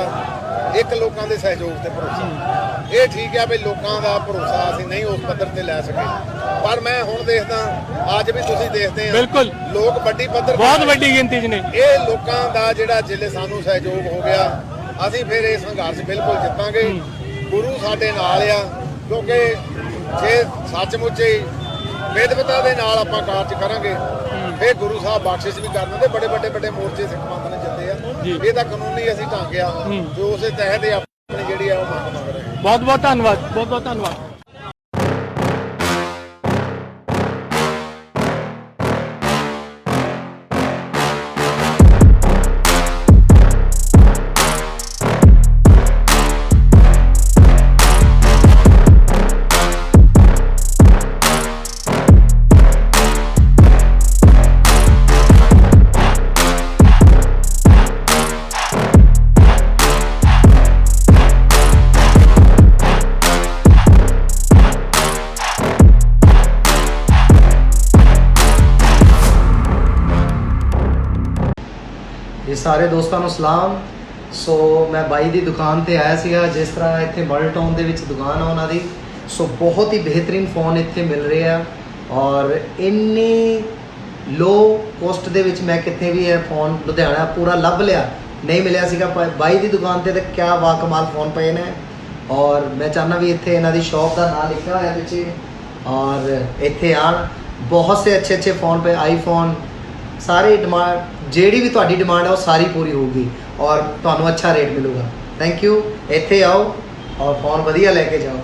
ਇੱਕ ਲੋਕਾਂ ਦੇ ਸਹਿਯੋਗ ਤੇ ਭਰੋਸਾ। ਇਹ ਠੀਕ ਆ ਵੀ ਲੋਕਾਂ ਦਾ ਭਰੋਸਾ ਅਸੀਂ ਨਹੀਂ ਉਸ ਪੱਧਰ ਤੇ ਲੈ ਸਕੇ, ਪਰ ਮੈਂ ਹੁਣ ਦੇਖਦਾ, ਅੱਜ ਵੀ ਤੁਸੀਂ ਦੇਖਦੇ ਆ, ਬਿਲਕੁਲ ਲੋਕ ਵੱਡੀ ਪੱਧਰ, ਬਹੁਤ ਵੱਡੀ ਗਿਣਤੀ 'ਚ ਨੇ। ਇਹ ਲੋਕਾਂ ਦਾ ਜਿਹੜਾ ਜਿੱਲੇ ਸਾਨੂੰ ਸਹਿਯੋਗ ਹੋ ਗਿਆ, ਅਸੀਂ ਫਿਰ ਇਹ ਸੰਘਰਸ਼ ਬਿਲਕੁਲ ਜਿੱਤਾਂਗੇ। ਗੁਰੂ ਸਾਡੇ ਨਾਲ ਆ, ਕਿਉਂਕਿ ਜੇ ਸੱਚਮੁੱਚ ਹੀ ਵਿਦਵਤਾ ਦੇ ਨਾਲ ਆਪਾਂ ਕਾਰਜ ਕਰਾਂਗੇ, ਫਿਰ ਗੁਰੂ ਸਾਹਿਬ ਬਖਸ਼ਿਸ਼ ਵੀ ਕਰਨ ਦੇ। ਬੜੇ ਵੱਡੇ ਮੋਰਚੇ ਸਿੱਖ ਪੰਥ ਨੇ ਜਿੱਤੇ ਆ, ਇਹ ਤਾਂ ਕਾਨੂੰਨੀ ਅਸੀਂ ਢੰਗ ਆ ਜੋ ਉਸੇ ਤਹਿਤ ਆਪਣੀ ਜਿਹੜੀ ਆ ਉਹ ਮੰਗ ਰਹੇ। ਬਹੁਤ ਬਹੁਤ ਧੰਨਵਾਦ, ਬਹੁਤ ਬਹੁਤ ਧੰਨਵਾਦ। ਇਹ ਸਾਰੇ ਦੋਸਤਾਂ ਨੂੰ ਸਲਾਮ। ਸੋ ਮੈਂ ਬਾਈ ਦੀ ਦੁਕਾਨ ਤੇ ਆਇਆ ਸੀਗਾ, ਜਿਸ ਤਰ੍ਹਾਂ ਇੱਥੇ ਮਾਡਲ ਟਾਊਨ ਦੇ ਵਿੱਚ ਦੁਕਾਨ ਆ ਉਹਨਾਂ ਦੀ। ਸੋ ਬਹੁਤ ਹੀ ਬਿਹਤਰੀਨ ਫੋਨ ਇੱਥੇ ਮਿਲ ਰਹੇ ਆ, ਔਰ ਇੰਨੀ ਲੋ ਕੋਸਟ ਦੇ ਵਿੱਚ ਮੈਂ ਕਿਤੇ ਵੀ ਇਹ ਫੋਨ ਲੁਧਿਆਣਾ ਪੂਰਾ ਲੱਭ ਲਿਆ, ਨਹੀਂ ਮਿਲਿਆ ਸੀਗਾ ਬਾਈ ਦੀ ਦੁਕਾਨ ਤੇ ਕਿਆ ਵਾ ਕਮਾਲ ਫੋਨ ਪਏ ਨੇ। ਔਰ ਮੈਂ ਚਾਹੁੰਦਾ ਵੀ ਇੱਥੇ ਇਹਨਾਂ ਦੀ ਸ਼ਾਪ ਦਾ ਨਾਮ ਲਿਖਿਆ ਹੋਇਆ ਪਿੱਛੇ, ਔਰ ਇੱਥੇ ਆਣ ਬਹੁਤ ਸੇ ਅੱਛੇ ਫੋਨ ਪਏ, ਆਈਫੋਨ ਸਾਰੇ ਡਿਮਾਂਡ ਜਿਹੜੀ ਵੀ ਤੁਹਾਡੀ ਡਿਮਾਂਡ ਹੈ ਉਹ ਸਾਰੀ ਪੂਰੀ ਹੋਊਗੀ ਔਰ ਤੁਹਾਨੂੰ ਅੱਛਾ ਰੇਟ ਮਿਲੂਗਾ। ਥੈਂਕ ਯੂ, ਇੱਥੇ ਆਓ ਔਰ ਫੋਨ ਵਧੀਆ ਲੈ ਕੇ ਜਾਓ।